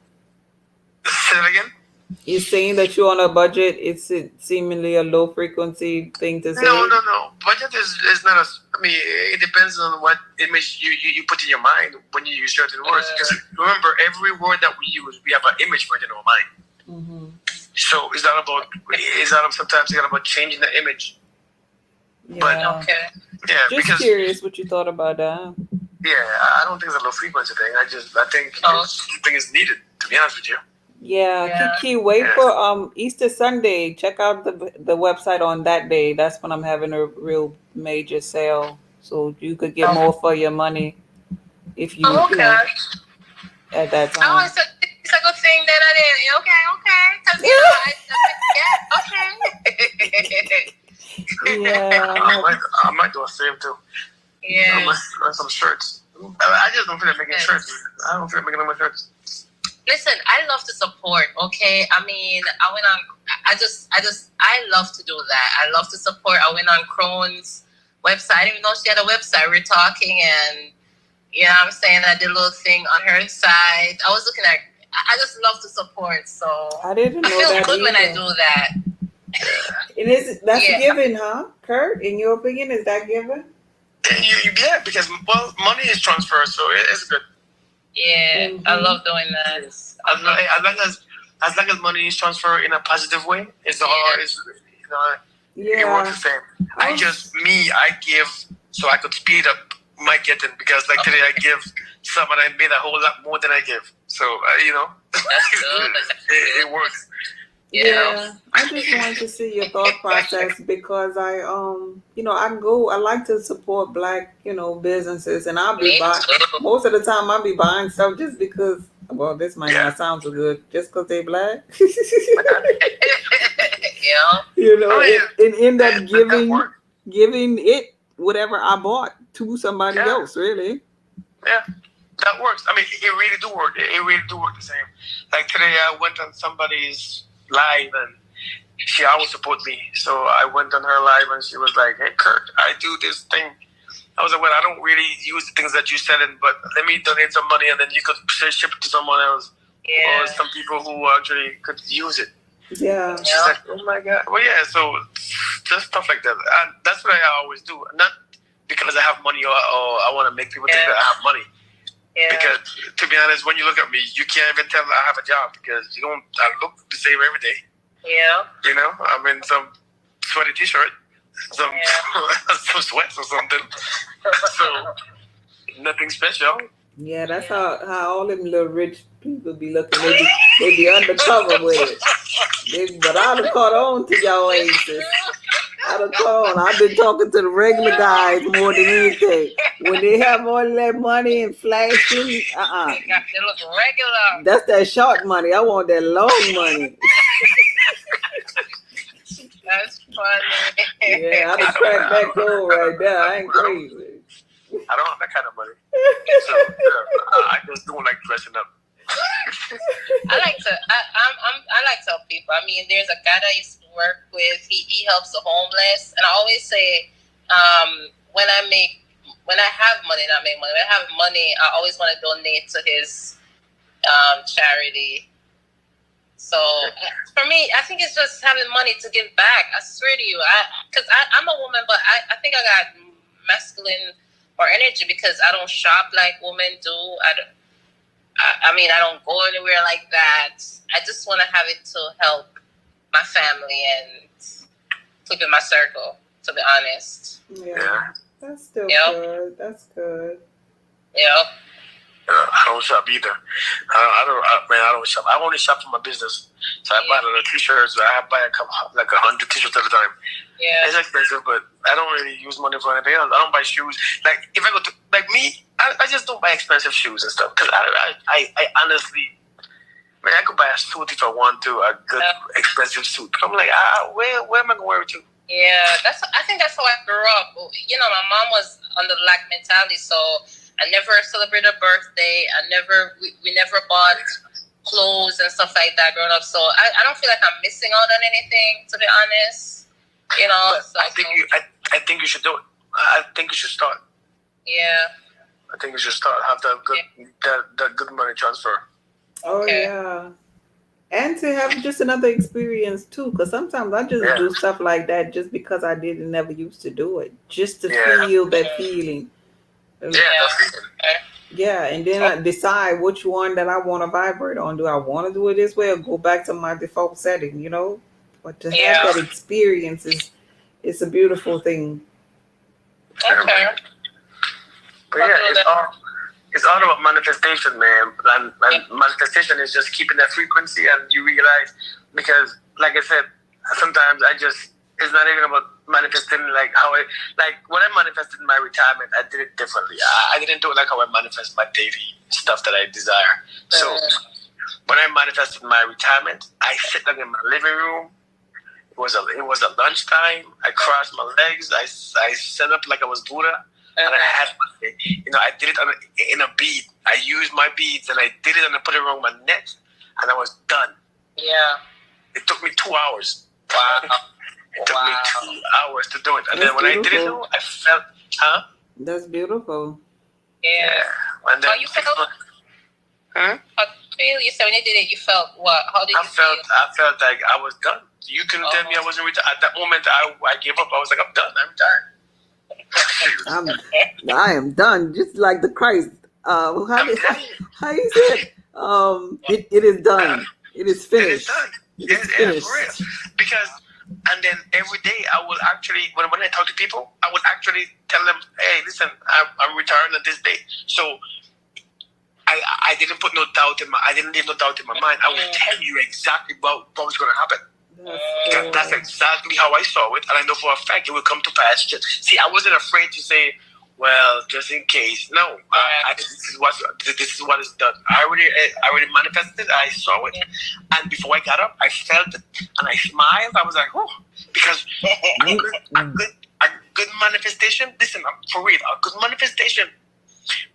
C: Say it again.
A: Is saying that you're on a budget, it's seemingly a low frequency thing to say?
C: No. Budget is not it depends on what image you put in your mind when you use certain words. Because remember, every word that we use, we have an image for it in our mind.
A: Mm-hmm.
C: So sometimes it's not about changing the image.
A: Yeah.
C: But,
A: just curious what you thought about that.
C: Yeah, I don't think it's a low frequency thing. I think it's needed, to be honest with you.
A: Yeah,
B: Yeah.
A: Kiki, wait
C: Yes.
A: for Easter Sunday. Check out the website on that day. That's when I'm having a real major sale, so you could get more for your money if
B: Oh,
A: you
B: okay.
A: know at that
B: Oh,
A: time.
B: it's a good thing that I did. Okay, okay. Because, you know,
A: Yeah,
C: I might do a save too. I might
B: yeah.
C: run some shirts. I just don't feel like making shirts. I don't feel like making no more shirts.
B: Listen, I love to support. Okay, I mean, I went on. I love to do that. I love to support. I went on Crohn's website. I didn't even know she had a website. We were talking, and you know, what I'm saying I did a little thing on her side. I was looking at. I just love to support. So
A: I didn't
B: I
A: know
B: feel
A: that
B: good when I
A: either.
B: do that.
A: That's
B: Yeah.
A: given, huh, Kurt? In your opinion, is that given?
C: Yeah, because money is transferred, so it's good.
B: Yeah, I love doing that.
C: Yes. As long as money is transferred in a positive way, it's all it works the same. I give so I could speed up my getting, because like today I give some and I made a whole lot more than I give. So
B: That's good.
C: it works.
A: Yeah, I just wanted to see your thought process because I like to support black, businesses, and I'll be
B: Me
A: buying
B: too.
A: most of the time I'll be buying stuff just because, well, this might
C: Yeah.
A: not sound so good, just because they black.
B: Yeah.
C: Oh, yeah.
A: and end up
C: That
A: giving it whatever I bought to somebody else, really.
C: Yeah, that works. I mean, it really do work. It really do work the same. Like today, I went on somebody's live, and she always support me. So I went on her live, and she was like, "Hey, Kurt, I do this thing." I was like, "Well, I don't really use the things that you said, but let me donate some money, and then you could ship it to someone else, or some people who actually could use it."
A: Yeah.
C: She's like, "Oh my god!" Well, yeah. So just stuff like that. And that's what I always do. Not because I have money or I want to make people think that I have money.
B: Yeah.
C: Because to be honest, when you look at me, you can't even tell I have a job, because I look the same every day.
B: Yeah.
C: I'm in some sweaty t-shirt, some some sweats or something. So nothing special.
A: Yeah, that's how all them little rich people be looking. They be undercover with it. But I'd have caught on to y'all aces. I'd have caught on. I've been talking to the regular guys more than anything. When they have all that money and flashing,
B: They look regular.
A: that's that short money. I want that long money.
B: That's funny.
A: Yeah, I'd have cracked that code right there. I ain't crazy.
C: I don't have that kind of money. So I just don't like dressing up.
B: I like to help people. I mean, there's a guy that I used to work with. He helps the homeless, and I always say, when I have money, not make money. When I have money, I always want to donate to his charity. So for me, I think it's just having money to give back. I swear to you, because I'm a woman, but I think I got masculine or energy because I don't shop like women do. I mean, I don't go anywhere like that. I just want to have it to help my family and keep in my circle, to be honest.
A: Yeah. That's still good. That's good.
B: Yeah.
C: I don't shop either. I don't shop. I only shop for my business. So I buy a lot of t-shirts. I buy like 100 t-shirts at a time.
B: Yeah.
C: It's expensive, but I don't really use money for anything else. I don't buy shoes. Like if I go to I just don't buy expensive shoes and stuff, because I honestly, man, I could buy a suit if I want to, a good expensive suit. But I'm like, where am I gonna wear it to?
B: Yeah, I think that's how I grew up. You know, my mom was on the black mentality, so I never celebrated a birthday. We never bought clothes and stuff like that growing up. So I don't feel like I'm missing out on anything, to be honest. You know,
C: I think you should do it. I think you should start.
B: Yeah.
C: I think you should start. Have that good money transfer.
A: Oh yeah. And to have just another experience too, because sometimes I just do stuff like that just because I never used to do it, just to feel that feeling. Yeah, and then I decide which one that I want to vibrate on. Do I want to do it this way or go back to my default setting? You know, but to have that experience it's a beautiful thing.
B: Okay.
C: But yeah, It's all about manifestation, man. And manifestation is just keeping that frequency, and you realize, because, like I said, sometimes it's not even about manifesting like when I manifested my retirement, I did it differently. I didn't do it like how I manifest my daily stuff that I desire. So when I manifested my retirement, I sit down in my living room. It was a lunchtime. I crossed my legs. I set up like I was Buddha. And I had, I did it in a bead. I used my beads and I did it and I put it around my neck and I was done.
B: Yeah.
C: It took me 2 hours.
B: Wow.
C: It took me 2 hours to do it. And then when I did it, I felt,
A: That's beautiful.
B: Yeah.
C: And then
B: you felt? How you said when you did it, you felt what? How did you feel?
C: I felt like I was done. You couldn't tell me I wasn't retired. At that moment, I gave up. I was like, I'm done. I'm retired.
A: I am done, just like the Christ. How you said? It is done. It is finished.
C: It is done. It's for real. Because, and then every day I will actually, when I talk to people, I would actually tell them, hey, listen, I'm retiring on this day. So I didn't put no doubt I didn't leave no doubt in my mind. I will tell you exactly what was going to happen. Because that's exactly how I saw it, and I know for a fact it will come to pass. See, I wasn't afraid to say, well, just in case. No, this is what is done. I already manifested. I saw it, and before I got up, I felt it, and I smiled. I was like, oh, because a good manifestation. Listen, for real, a good manifestation.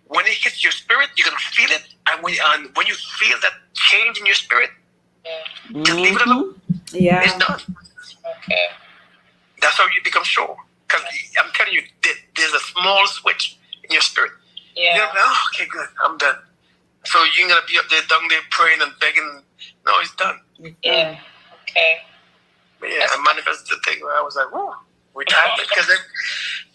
C: When it hits your spirit, you're gonna feel it, and when you feel that change in your spirit, just leave it alone.
A: Yeah,
C: it's done.
B: Okay.
C: That's how you become sure. Because I'm telling you, there's a small switch in your spirit.
B: Yeah.
C: You're like, oh, okay, good, I'm done. So you're gonna be up there down there praying and begging. No, it's done.
B: Yeah. Okay.
C: But yeah, I manifested the thing where I was like, whoa, retirement. Because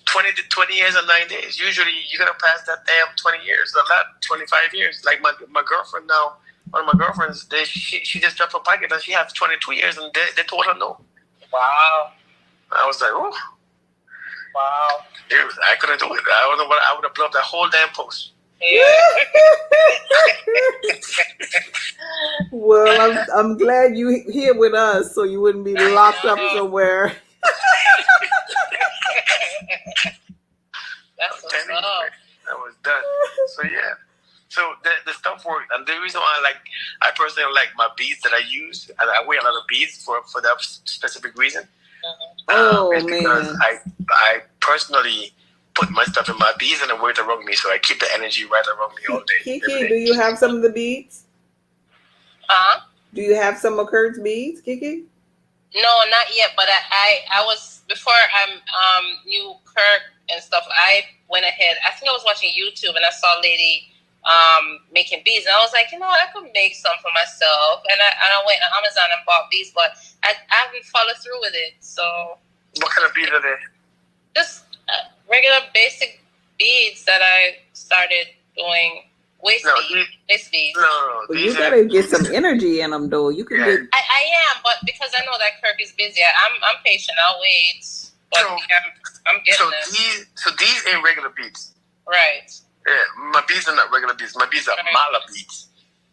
C: 20 years and 9 days. Usually you're gonna pass that damn 20 years, a lot, 25 years. Like my girlfriend now. One of my girlfriends, she just dropped her packet and she has 22 years and they told her no.
B: Wow.
C: I was like, oh.
B: Wow.
C: Dude, I couldn't do it. I don't know what I would have blown up that whole damn post.
B: Yeah.
A: Well, I'm glad you here with us, so you wouldn't be locked up somewhere.
B: That's what's up.
C: I was done. So yeah. So the stuff worked, and the reason why I personally like my beads that I use, and I wear a lot of beads for that specific reason. Is because I personally put my stuff in my beads and I wear it around me, so I keep the energy right around me all day.
A: Kiki, do you have some of the beads? Do you have some of Kurt's beads, Kiki?
B: No, not yet. But I was, before I knew Kurt and stuff, I went ahead. I think I was watching YouTube and I saw a lady making beads, and I was like, I could make some for myself, and I went on Amazon and bought beads, but I haven't followed through with it. So
C: what kind of beads are they?
B: Just regular basic beads that I started doing. Waist beads.
C: No.
A: But you gotta get some energy in them, though. You can get.
B: I am, but because I know that Kirk is busy, I'm patient. I'll wait. But I'm getting them.
C: These ain't regular beads.
B: Right.
C: Yeah, my beads are not regular beads. My beads are mala beads.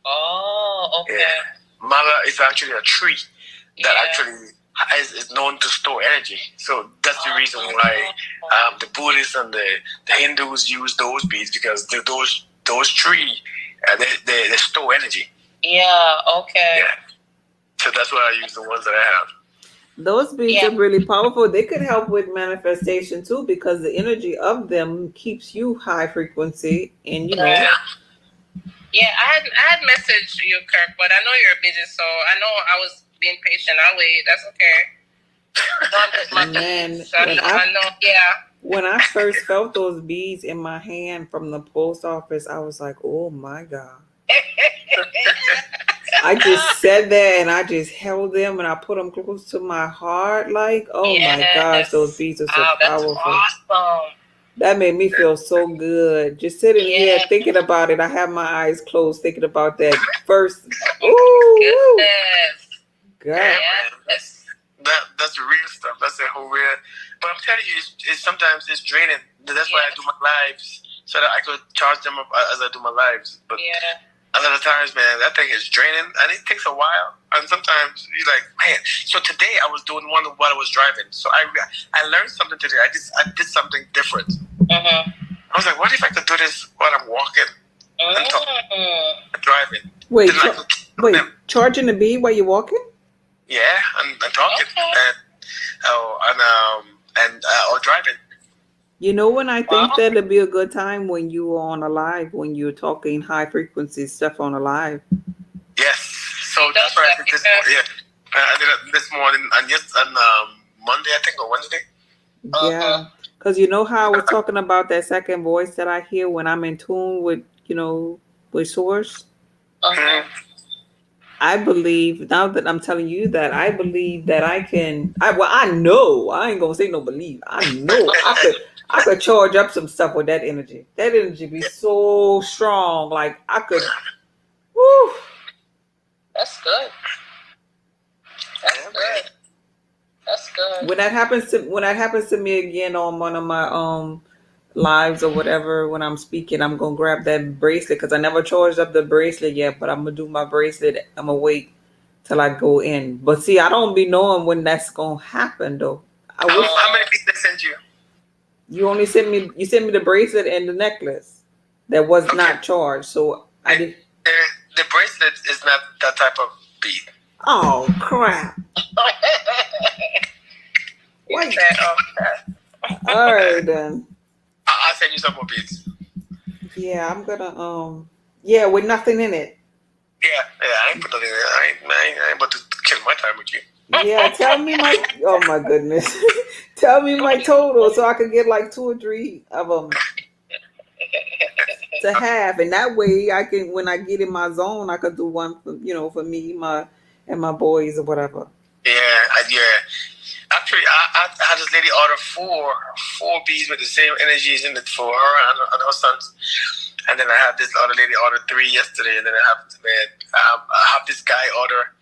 B: Oh, okay.
C: Yeah. Mala is actually a tree that actually is known to store energy. So that's the reason why the Buddhists and the Hindus use those beads, because those trees they store energy.
B: Yeah. Okay.
C: Yeah. So that's why I use the ones that I have.
A: Those beads are really powerful. They could help with manifestation too, because the energy of them keeps you high frequency, and
B: Yeah, I had messaged you, Kirk, but I know you're busy, so I know I was being patient. I'll wait. That's okay.
A: Man,
B: Yeah.
A: when I first felt those beads in my hand from the post office, I was like, oh my God. I just sat there and I just held them and I put them close to my heart. Like, oh my gosh, those beads are so powerful.
B: Awesome.
A: That made me feel so good. Just sitting here thinking about it. I have my eyes closed thinking about that first. Ooh,
C: God. That's the real stuff. That's the whole real. But I'm telling you, it's sometimes it's draining. That's why I do my lives so that I could charge them up as I do my lives. But a lot of times, man, that thing is draining, and it takes a while. And sometimes you're like, man. So today I was doing one while I was driving. So I learned something today. I did something different. I was like, what if I could do this while I'm walking and driving?
A: Wait, charging the bee while you're walking?
C: Yeah, and talking or driving.
A: You know, when I think that'd be a good time when you are on a live, when you're talking high frequency stuff on a live.
C: Yes, so that's what I did this morning. Yeah, I did it this morning and Monday, I think, or Wednesday.
A: Yeah, because you know how I was talking about that second voice that I hear when I'm in tune with, with source. I believe, now that I'm telling you that, I believe that I can. I know. I ain't gonna say no believe. I know I could charge up some stuff with that energy. That energy be so strong. Like I could. Woo.
B: That's good. That's good.
A: When that happens to me again on one of my lives or whatever, when I'm speaking, I'm gonna grab that bracelet because I never charged up the bracelet yet. But I'm gonna do my bracelet. I'm gonna wait till I go in. But see, I don't be knowing when that's gonna happen though.
C: How many people they sent you?
A: You only sent me the bracelet and the necklace that was not charged. So I did.
C: The bracelet is not that type of bead.
A: Oh crap! Wait. All right then.
C: I'll send you some more beads.
A: Yeah, I'm gonna with nothing in it.
C: Yeah, I ain't put nothing in it. I ain't about to kill my time with you.
A: Yeah, tell me oh my goodness. Tell me my total so I could get like 2 or 3 of them to have, and that way I can, when I get in my zone, I could do one for for me, and my boys or whatever.
C: Yeah. Actually, I had this lady order four beads with the same energies in it for her and her sons, and then I had this other lady order 3 yesterday, and then I have this guy order.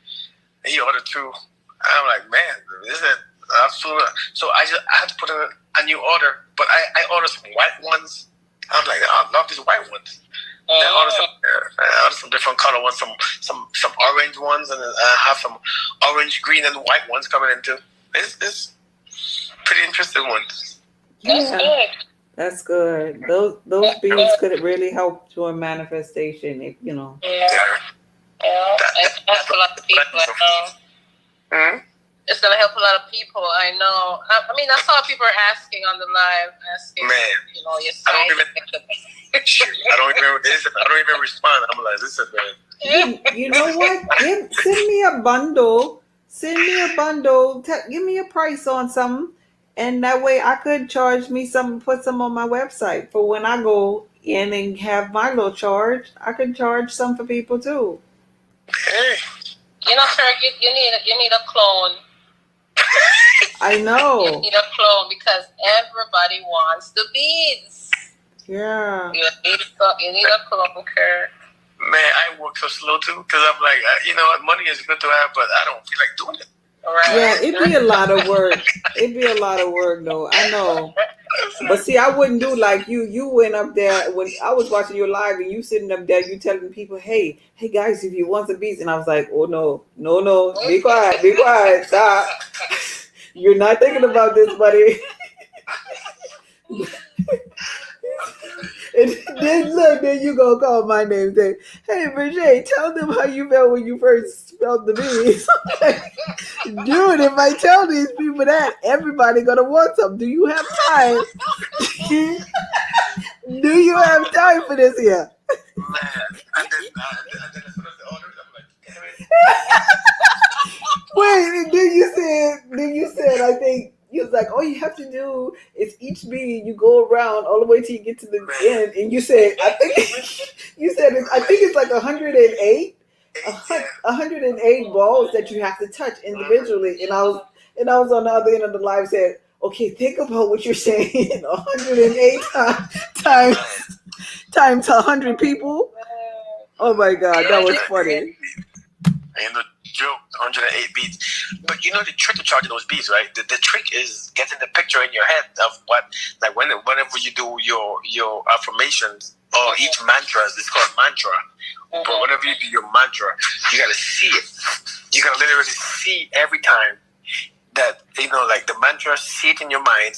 C: He ordered 2. I'm like, man, this is absolute. So I had to put in a new order, but I ordered some white ones. I'm like, I love these white ones. I ordered some different color ones, some orange ones, and then I have some orange, green, and white ones coming in too. It's pretty interesting ones.
A: That's good. Those beads could really help to a manifestation, if you know.
B: That's a lot of people I know. It's gonna help a lot of people. I know. I mean, I saw people asking on the live,
C: man,
B: your
C: I don't even respond. I'm like, listen, man.
A: You know what? Send me a bundle. Give me a price on something, and that way I could charge me some. Put some on my website for when I go in and have my little charge. I could charge some for people too.
C: Hey.
B: Sir, you need a clone.
A: I know.
B: You need a clone because everybody wants the beads.
A: Yeah.
B: You need a clone, okay?
C: Man, I work so slow too because I'm like, money is good to have, but I don't feel like doing it.
B: Right.
A: Yeah, it'd be a lot of work. Though. I know. But see, I wouldn't do like you. You went up there when I was watching your live, and you sitting up there, you telling people, "Hey guys, if you want some beats," and I was like, "Oh no, be quiet, stop. You're not thinking about this, buddy." And then you go call my name, say, "Hey, Bridget, tell them how you felt when you first felt the beats." Dude, if I tell these people that, everybody gonna want some. Do you have time? Do you have time for this here?
C: Man, and then as soon as the order, I'm like, damn it.
A: Wait, and then you said, I think you was like, all you have to do is each bead you go around all the way till you get to the end, and you said, I think it's like 108. 108 balls that you have to touch individually, and I was on the other end of the live said, okay, think about what you're saying. 108 times 100 people. Oh my god, that was funny.
C: And the joke, 108 beats. But you know the trick to charging those beats, right? The trick is getting the picture in your head of what, like whenever you do your affirmations or each mantra, it's called mantra. But whenever you do your mantra, you gotta see it. You gotta literally see every time that, you know, like the mantra, see it in your mind,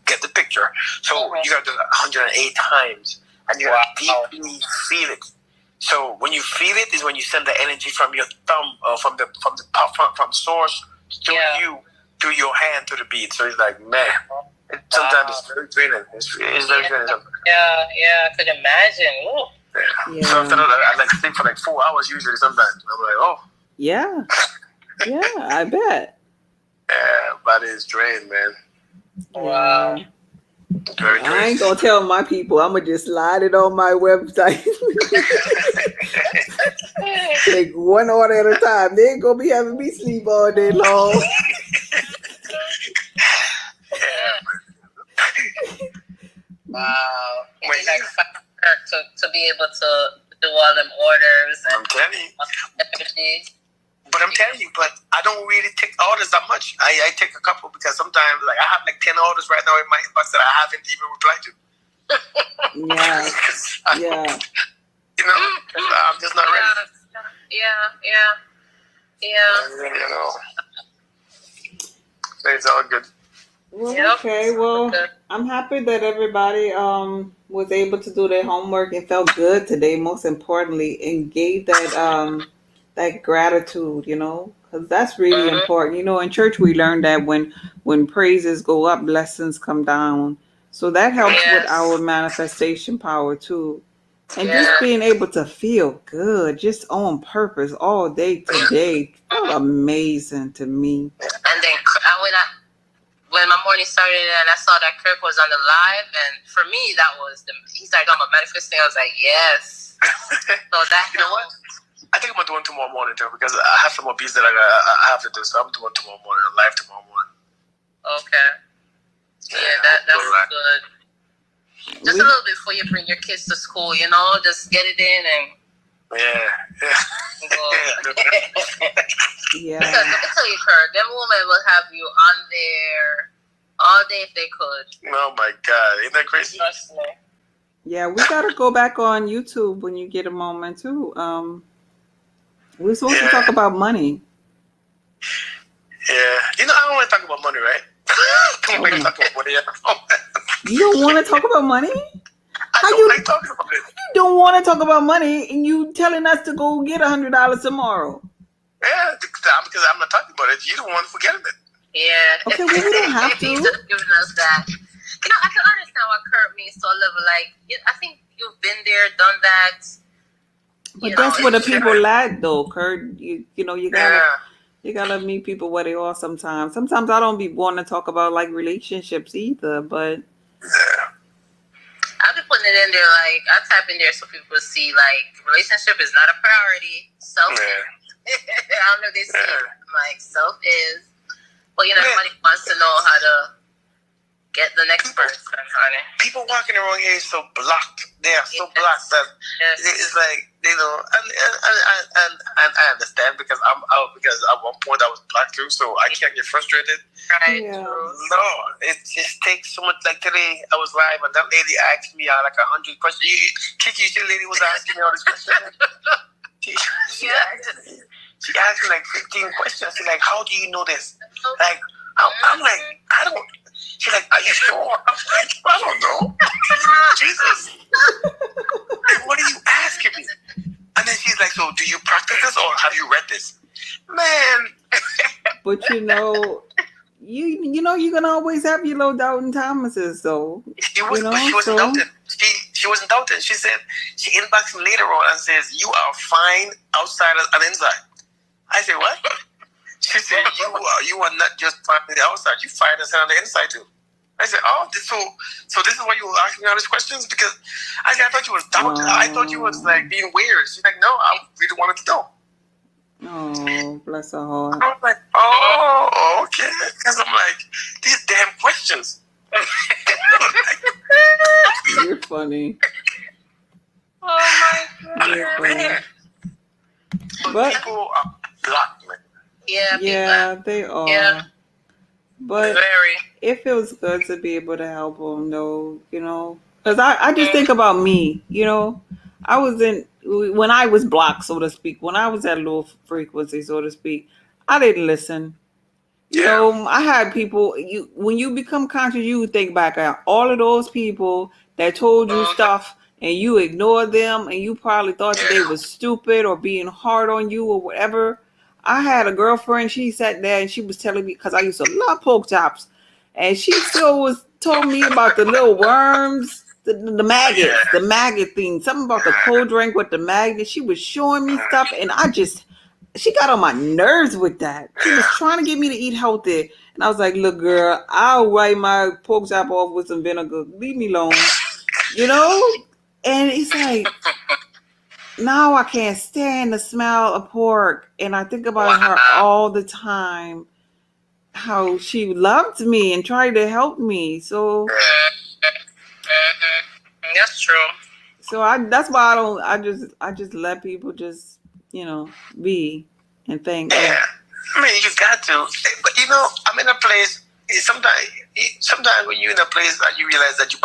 C: get the picture. So you gotta do it 108 times, and you gotta deeply feel it. So when you feel it is when you send the energy from your thumb, from source to you, to your hand, to the beat. So it's like, man, sometimes it's very draining. It's very draining.
B: I could imagine. Ooh.
C: Yeah. So after that, I like sleep for like 4 hours usually sometimes. I'm like, oh.
A: Yeah. Yeah, I bet.
C: Yeah, body is drained, man.
B: Wow.
C: Very drained.
A: I ain't gonna tell my people. I'm gonna just slide it on my website. Take one order at a time. They ain't gonna be having me sleep all day long.
B: Wow. It's like to be able to do all them orders.
C: I'm telling you. But I'm telling you, but I don't really take orders that much. I take a couple because sometimes, like, I have like 10 orders right now in my inbox that I haven't even replied to.
A: Yeah.
C: You know, I'm just not ready.
B: Yeah.
C: You know, so it's all good.
A: Well, okay. Well, I'm happy that everybody was able to do their homework and felt good today. Most importantly, and gave that that gratitude. You know, because that's really important. You know, in church we learned that when praises go up, blessings come down. So that helps with our manifestation power too. And just being able to feel good, just on purpose all day today, felt amazing to me.
B: And then when my morning started and I saw that Kirk was on the live, and for me that was he started talking about manifesting. I was like, yes. So that
C: you know what? I think I'm gonna do one tomorrow morning too because I have some more beats that I have to do. So I'm doing tomorrow morning, live tomorrow morning.
B: Okay. Yeah, that's good. Just a little bit before you bring your kids to school, you know, just get it in and
A: Yeah.
B: Because let me tell you, Kurt, them women will have you on there all day if they could.
C: Oh my God, ain't that crazy?
B: Trust me.
A: Yeah, we gotta go back on YouTube when you get a moment too. We're supposed to talk about money.
C: Yeah, you know I don't want to talk about money, right? I'm not talk about money.
A: You don't want to talk about money?
C: I don't like talking about it.
A: You don't want to talk about money, and you telling us to go get $100 tomorrow.
C: Yeah, because I'm not talking about it. You don't want to forget it.
B: Yeah.
A: Okay, well, we don't have to.
B: He's just giving us that. You know, I can understand what Kurt means to a level. Like, I think you've been there, done that.
A: But that's where the people lack, though, Kurt. You know, you gotta meet people where they are sometimes. Sometimes I don't be wanting to talk about like relationships either, but
B: I've been putting it in there. Like, I type in there so people see like relationship is not a priority. Self. I don't know if they see it. Like, self is. But you know, everybody wants to know how to get the next person, honey.
C: People walking around here so blocked. They are so blocked that it's like, you know, and I understand because I'm out because at one point I was blocked too, so I can't get frustrated.
B: Right.
A: Yeah.
C: No, it just takes so much. Like today, I was live and that lady asked me like 100 questions. Kiki, you see the lady was asking me all these questions. She asked me like 15 questions. She's like, how do you know this? Like, I'm like, I don't. She's like, are you sure? I'm like, I don't know. Jesus. Like, what are you asking me? And then she's like, so do you practice this or have you read this? Man.
A: But you know, you know you're gonna always have your little doubting Thomases, though.
C: She wasn't doubting. She wasn't doubting. She said she inboxed me later on and says, you are fine outside and inside. I said, what? She said, you are not just fine on the outside, you fine on the inside too. I said, oh, so this is why you were asking me all these questions? Because I said, I thought you was doubting. I thought you was like being weird. She's like, no, I really wanted to know.
A: Oh, bless her heart.
C: I was like, oh, okay. Because I'm like, these damn questions.
A: You're funny.
B: Oh my God.
A: You're funny.
C: But blocked, man.
B: Yeah,
A: Yeah,
B: people.
A: they are.
B: Yeah,
A: But
B: very.
A: it feels good to be able to help them, though, because I just think about me, I was when I was blocked, so to speak, when I was at low frequency, so to speak, I didn't listen.
C: Yeah.
A: I had people. When you become conscious, you think back at all of those people that told you stuff, and you ignored them, and you probably thought that they
C: Yeah.
A: was stupid or being hard on you or whatever. I had a girlfriend. She sat there and she was telling me because I used to love pork chops, and she still was told me about the little worms, the maggots, the maggot thing, something about the cold drink with the magnet. She was showing me stuff, and she got on my nerves with that. She was trying to get me to eat healthy. And I was like, look, girl, I'll wipe my pork chop off with some vinegar. Leave me alone. And it's like, now I can't stand the smell of pork. And I think about her all the time, how she loved me and tried to help me. So
B: That's true.
A: that's why I just let people just, be and think.
C: Yeah. I mean, you got to. But, I'm in a place, sometimes when you're in a place that you realize that do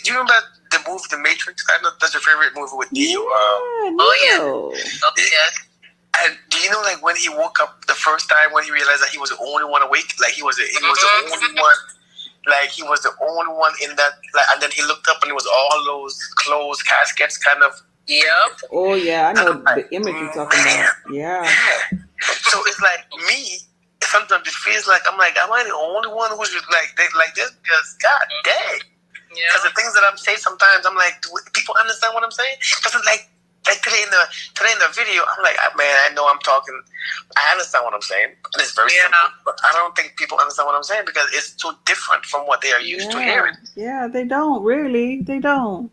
C: you remember the movie The Matrix? I know that's your favorite movie with Neo.
B: Oh, yeah.
C: And do you know, like, when he woke up the first time, when he realized that he was the only one awake, like he was the only one, like he was the only one in that, like, and then he looked up and it was all those closed caskets, kind of.
B: Yep.
A: Oh yeah, I know the image you're talking about. Yeah.
C: So it's like me. Sometimes it feels like am I the only one who's just like this? Because God dang. Because the things that I'm saying sometimes I'm like, do people understand what I'm saying? Because like today in the video, I'm like, man, I know I'm talking. I understand what I'm saying. And it's very simple, but I don't think people understand what I'm saying because it's too different from what they are used to hearing.
A: Yeah, they don't really. They don't.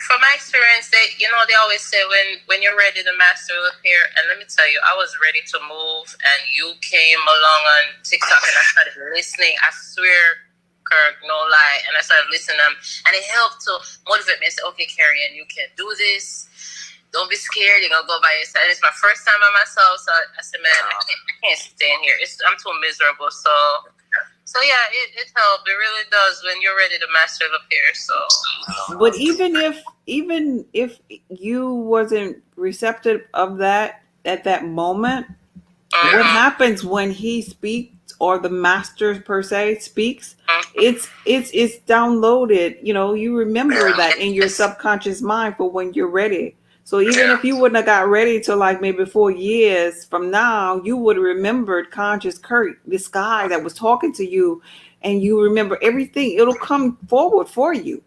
B: From my experience, they always say when you're ready to master look here, and let me tell you, I was ready to move, and you came along on TikTok, and I started listening. I swear, Kirk, no lie, and I started listening to them, and it helped to motivate me. I said, okay, Carrie, and you can do this. Don't be scared. You're gonna go by yourself. It's my first time by myself, so I said, man, I can't stay in here. I'm too miserable. So yeah, it helped. It really does when you're ready to master the pair. So,
A: but even if you wasn't receptive of that at that moment, what happens when he speaks or the master per se speaks? It's downloaded. You remember that in your subconscious mind for when you're ready. So even if you wouldn't have got ready till like maybe 4 years from now, you would have remembered conscious Kurt, this guy that was talking to you, and you remember everything. It'll come forward for you.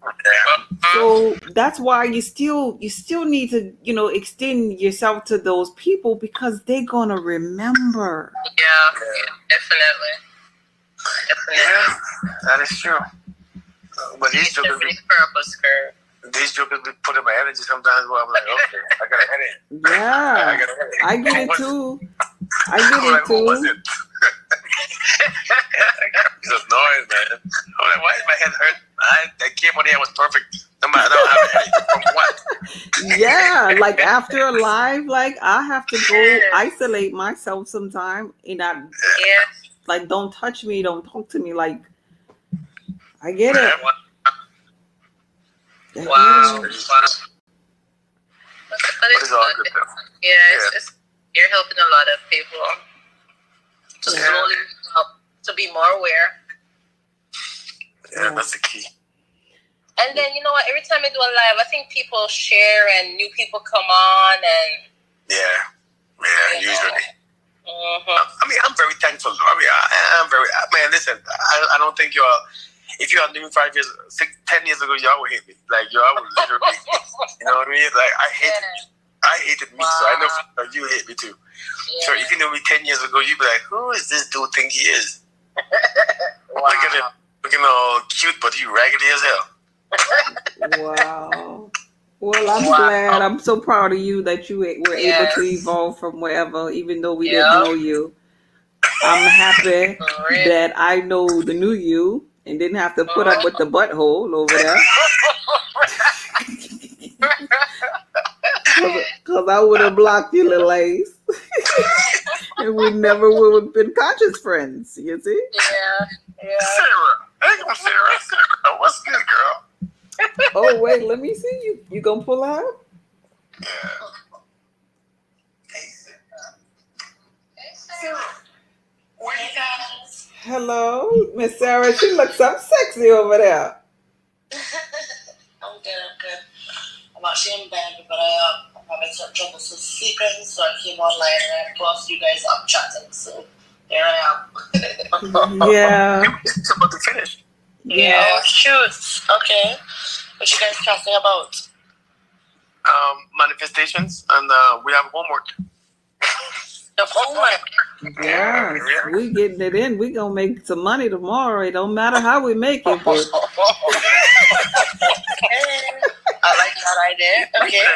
A: So that's why you still need to, extend yourself to those people because they're gonna remember.
B: Yeah, definitely.
C: Yeah, that is true. But these jokers be putting my energy sometimes where I'm like, okay, I got a headache.
A: Yeah, I get it too.
C: What was it? It's annoying, man. I'm like, why is my head hurt? That came on here was perfect. No matter how I had from what.
A: Yeah, like after a live, like I have to go isolate myself sometime, and like don't touch me, don't talk to me. Like I get it.
B: Wow. But it's good. You're helping a lot of people to slowly help to be more aware.
C: Yeah, that's the key.
B: And then, you know what, every time I do a live, I think people share and new people come on and... Yeah, usually. I mean, I'm very thankful. I mean, I'm very... Man, listen, I don't think if you had lived 5 years, 10 years ago, y'all would hate me. Like, y'all would literally... You know what I mean? Like, I hated me, so I know you hate me too. Yeah. So if you knew me 10 years ago, you'd be like, who is this dude think he is? Wow. Look at him. Looking all cute, but he raggedy as hell.
A: Wow. Well, I'm glad. I'm so proud of you that you were able to evolve from wherever, even though we didn't know you. I'm happy that I know the new you and didn't have to put up with the butthole over there. Because I would have blocked you, little Ace. And we never would have been conscious friends, you see?
B: Yeah.
C: Sarah. Hey, come Sarah. Sarah. What's good, girl?
A: Oh, wait, let me see. You going to pull out?
C: Yeah. Hey, Sarah. Where you guys?
A: Hello, Miss Sarah. She looks so sexy over there.
D: I'm good. I'm actually in bed, but I'm having some trouble sleeping, so I came online and of course you guys are chatting, so here I am.
A: Yeah.
C: It's about to finish.
A: Yeah.
D: Oh shoot. Okay. What you guys talking about?
C: Manifestations, and we have homework.
D: The homework.
A: Yes, we getting it in. We gonna make some money tomorrow. It don't matter how we make it, but
D: I like that idea. Okay.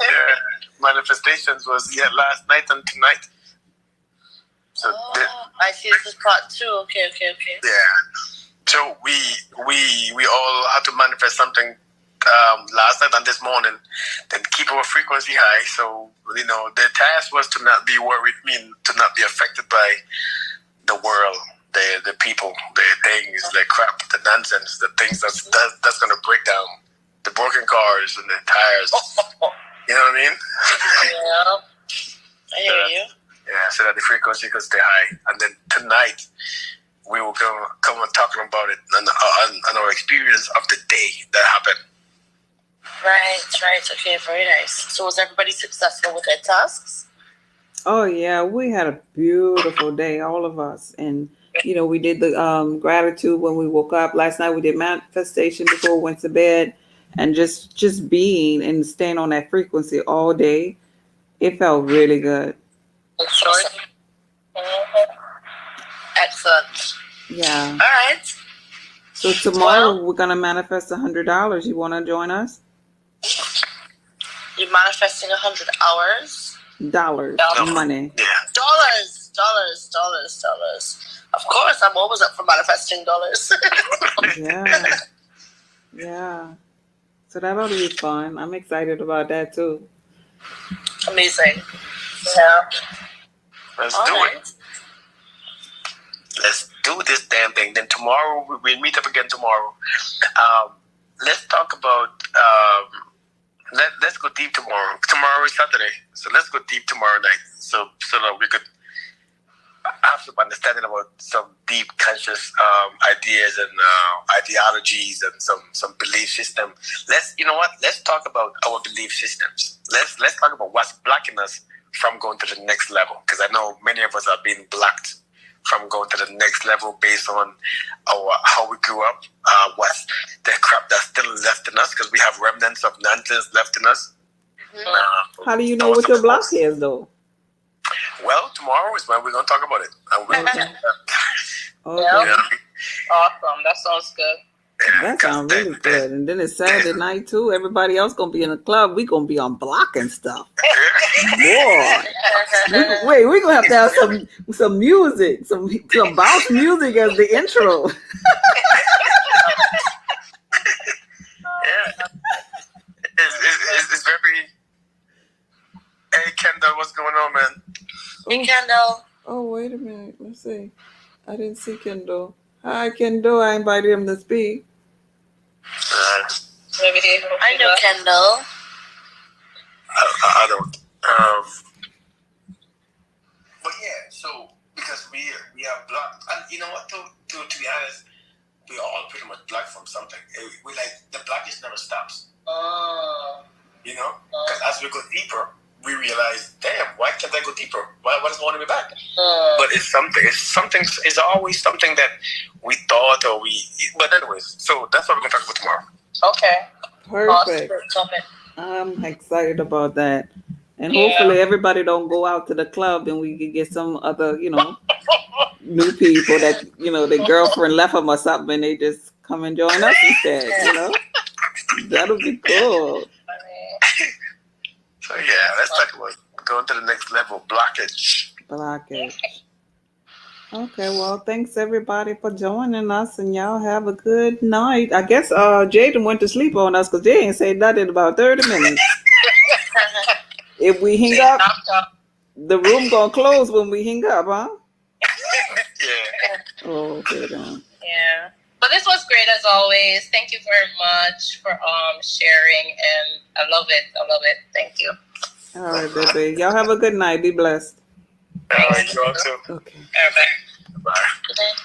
C: Yeah, manifestations was last night and tonight. So
D: I see this is part 2. Okay.
C: yeah, so we all had to manifest something last night and this morning, then keep our frequency high. So the task was to not be worried, to not be affected by the world, the people, the things, the crap, the nonsense, the things that's gonna break down, the broken cars and the tires. You know what I mean?
D: Yeah. I hear you.
C: Yeah, so that the frequency could stay high. And then tonight, we will come and talking about it and our experience of the day that happened.
D: Right. Okay, very nice. So was everybody successful with their tasks?
A: oh yeah, we had a beautiful day, all of us. And we did the gratitude when we woke up. Last night we did manifestation before we went to bed, and just being and staying on that frequency all day. It felt really good.
D: Short. Excellent.
A: Yeah.
D: All right.
A: So tomorrow we're gonna manifest $100. You want to join us?
D: You're manifesting 100 hours.
A: Dollars, money.
C: Yeah.
D: Dollars. Of course, I'm always up for manifesting dollars.
A: Yeah. Yeah. So that ought to be fun. I'm excited about that too.
D: Amazing. Yeah.
C: Let's
D: All
C: do
D: right.
C: it. Let's do this damn thing. Then tomorrow, we'll meet up again tomorrow. Let's talk about, let's go deep tomorrow. Tomorrow is Saturday. So let's go deep tomorrow night. So that we could have some understanding about some deep conscious ideas and ideologies and some belief system. Let's talk about our belief systems. Let's talk about what's blocking us from going to the next level. Because I know many of us are being blocked from going to the next level based on how we grew up, what's the crap that's still left in us, because we have remnants of nonsense left in us.
D: Mm-hmm.
A: How do you know what your block is, though?
C: Well, tomorrow is when we're going to talk about it. And we'll
A: Okay.
C: Yeah.
B: Awesome. That sounds good.
A: That sounds really good. And then it's Saturday night too. Everybody else gonna be in the club. We gonna be on block and stuff. Boy, we're gonna have to have some music, some bounce music as the intro.
C: Yeah. It's very. Hey, Kendall, what's going on, man?
D: Hey, Kendall.
A: Oh, wait a minute. Let's see. I didn't see Kendall. Hi, Kendall. I invited him to speak.
D: I know Kendall.
C: I don't. But yeah, so because we are blocked, and you know what? To be honest, we all pretty much blocked from something. We the blockage never stops. Because as we go deeper, we realize, damn, why can't I go deeper? Why does it want me back? But it's something. It's always something that we thought or we. But anyways, so that's what we're gonna talk about tomorrow.
B: Okay.
A: Perfect.
D: Topic.
A: I'm excited about that. And hopefully everybody don't go out to the club and we can get some other, new people that, their girlfriend left them or something and they just come and join us instead, That'll be cool.
C: So yeah, let's talk about going to the next level, blockage.
A: Blockage. Okay, well, thanks everybody for joining us, and y'all have a good night. I guess Jaden went to sleep on us because they ain't say nothing in about 30 minutes. If we hang up, the room gonna close when we hang up, huh?
C: Yeah.
A: Oh, okay then.
B: Yeah. But this was great as always. Thank you very much for sharing, and I love it. I love it. Thank you.
A: All right, baby. Y'all have a good night. Be blessed.
C: All right, you all too.
A: Okay.
B: All right.
C: Bye.
B: Good night.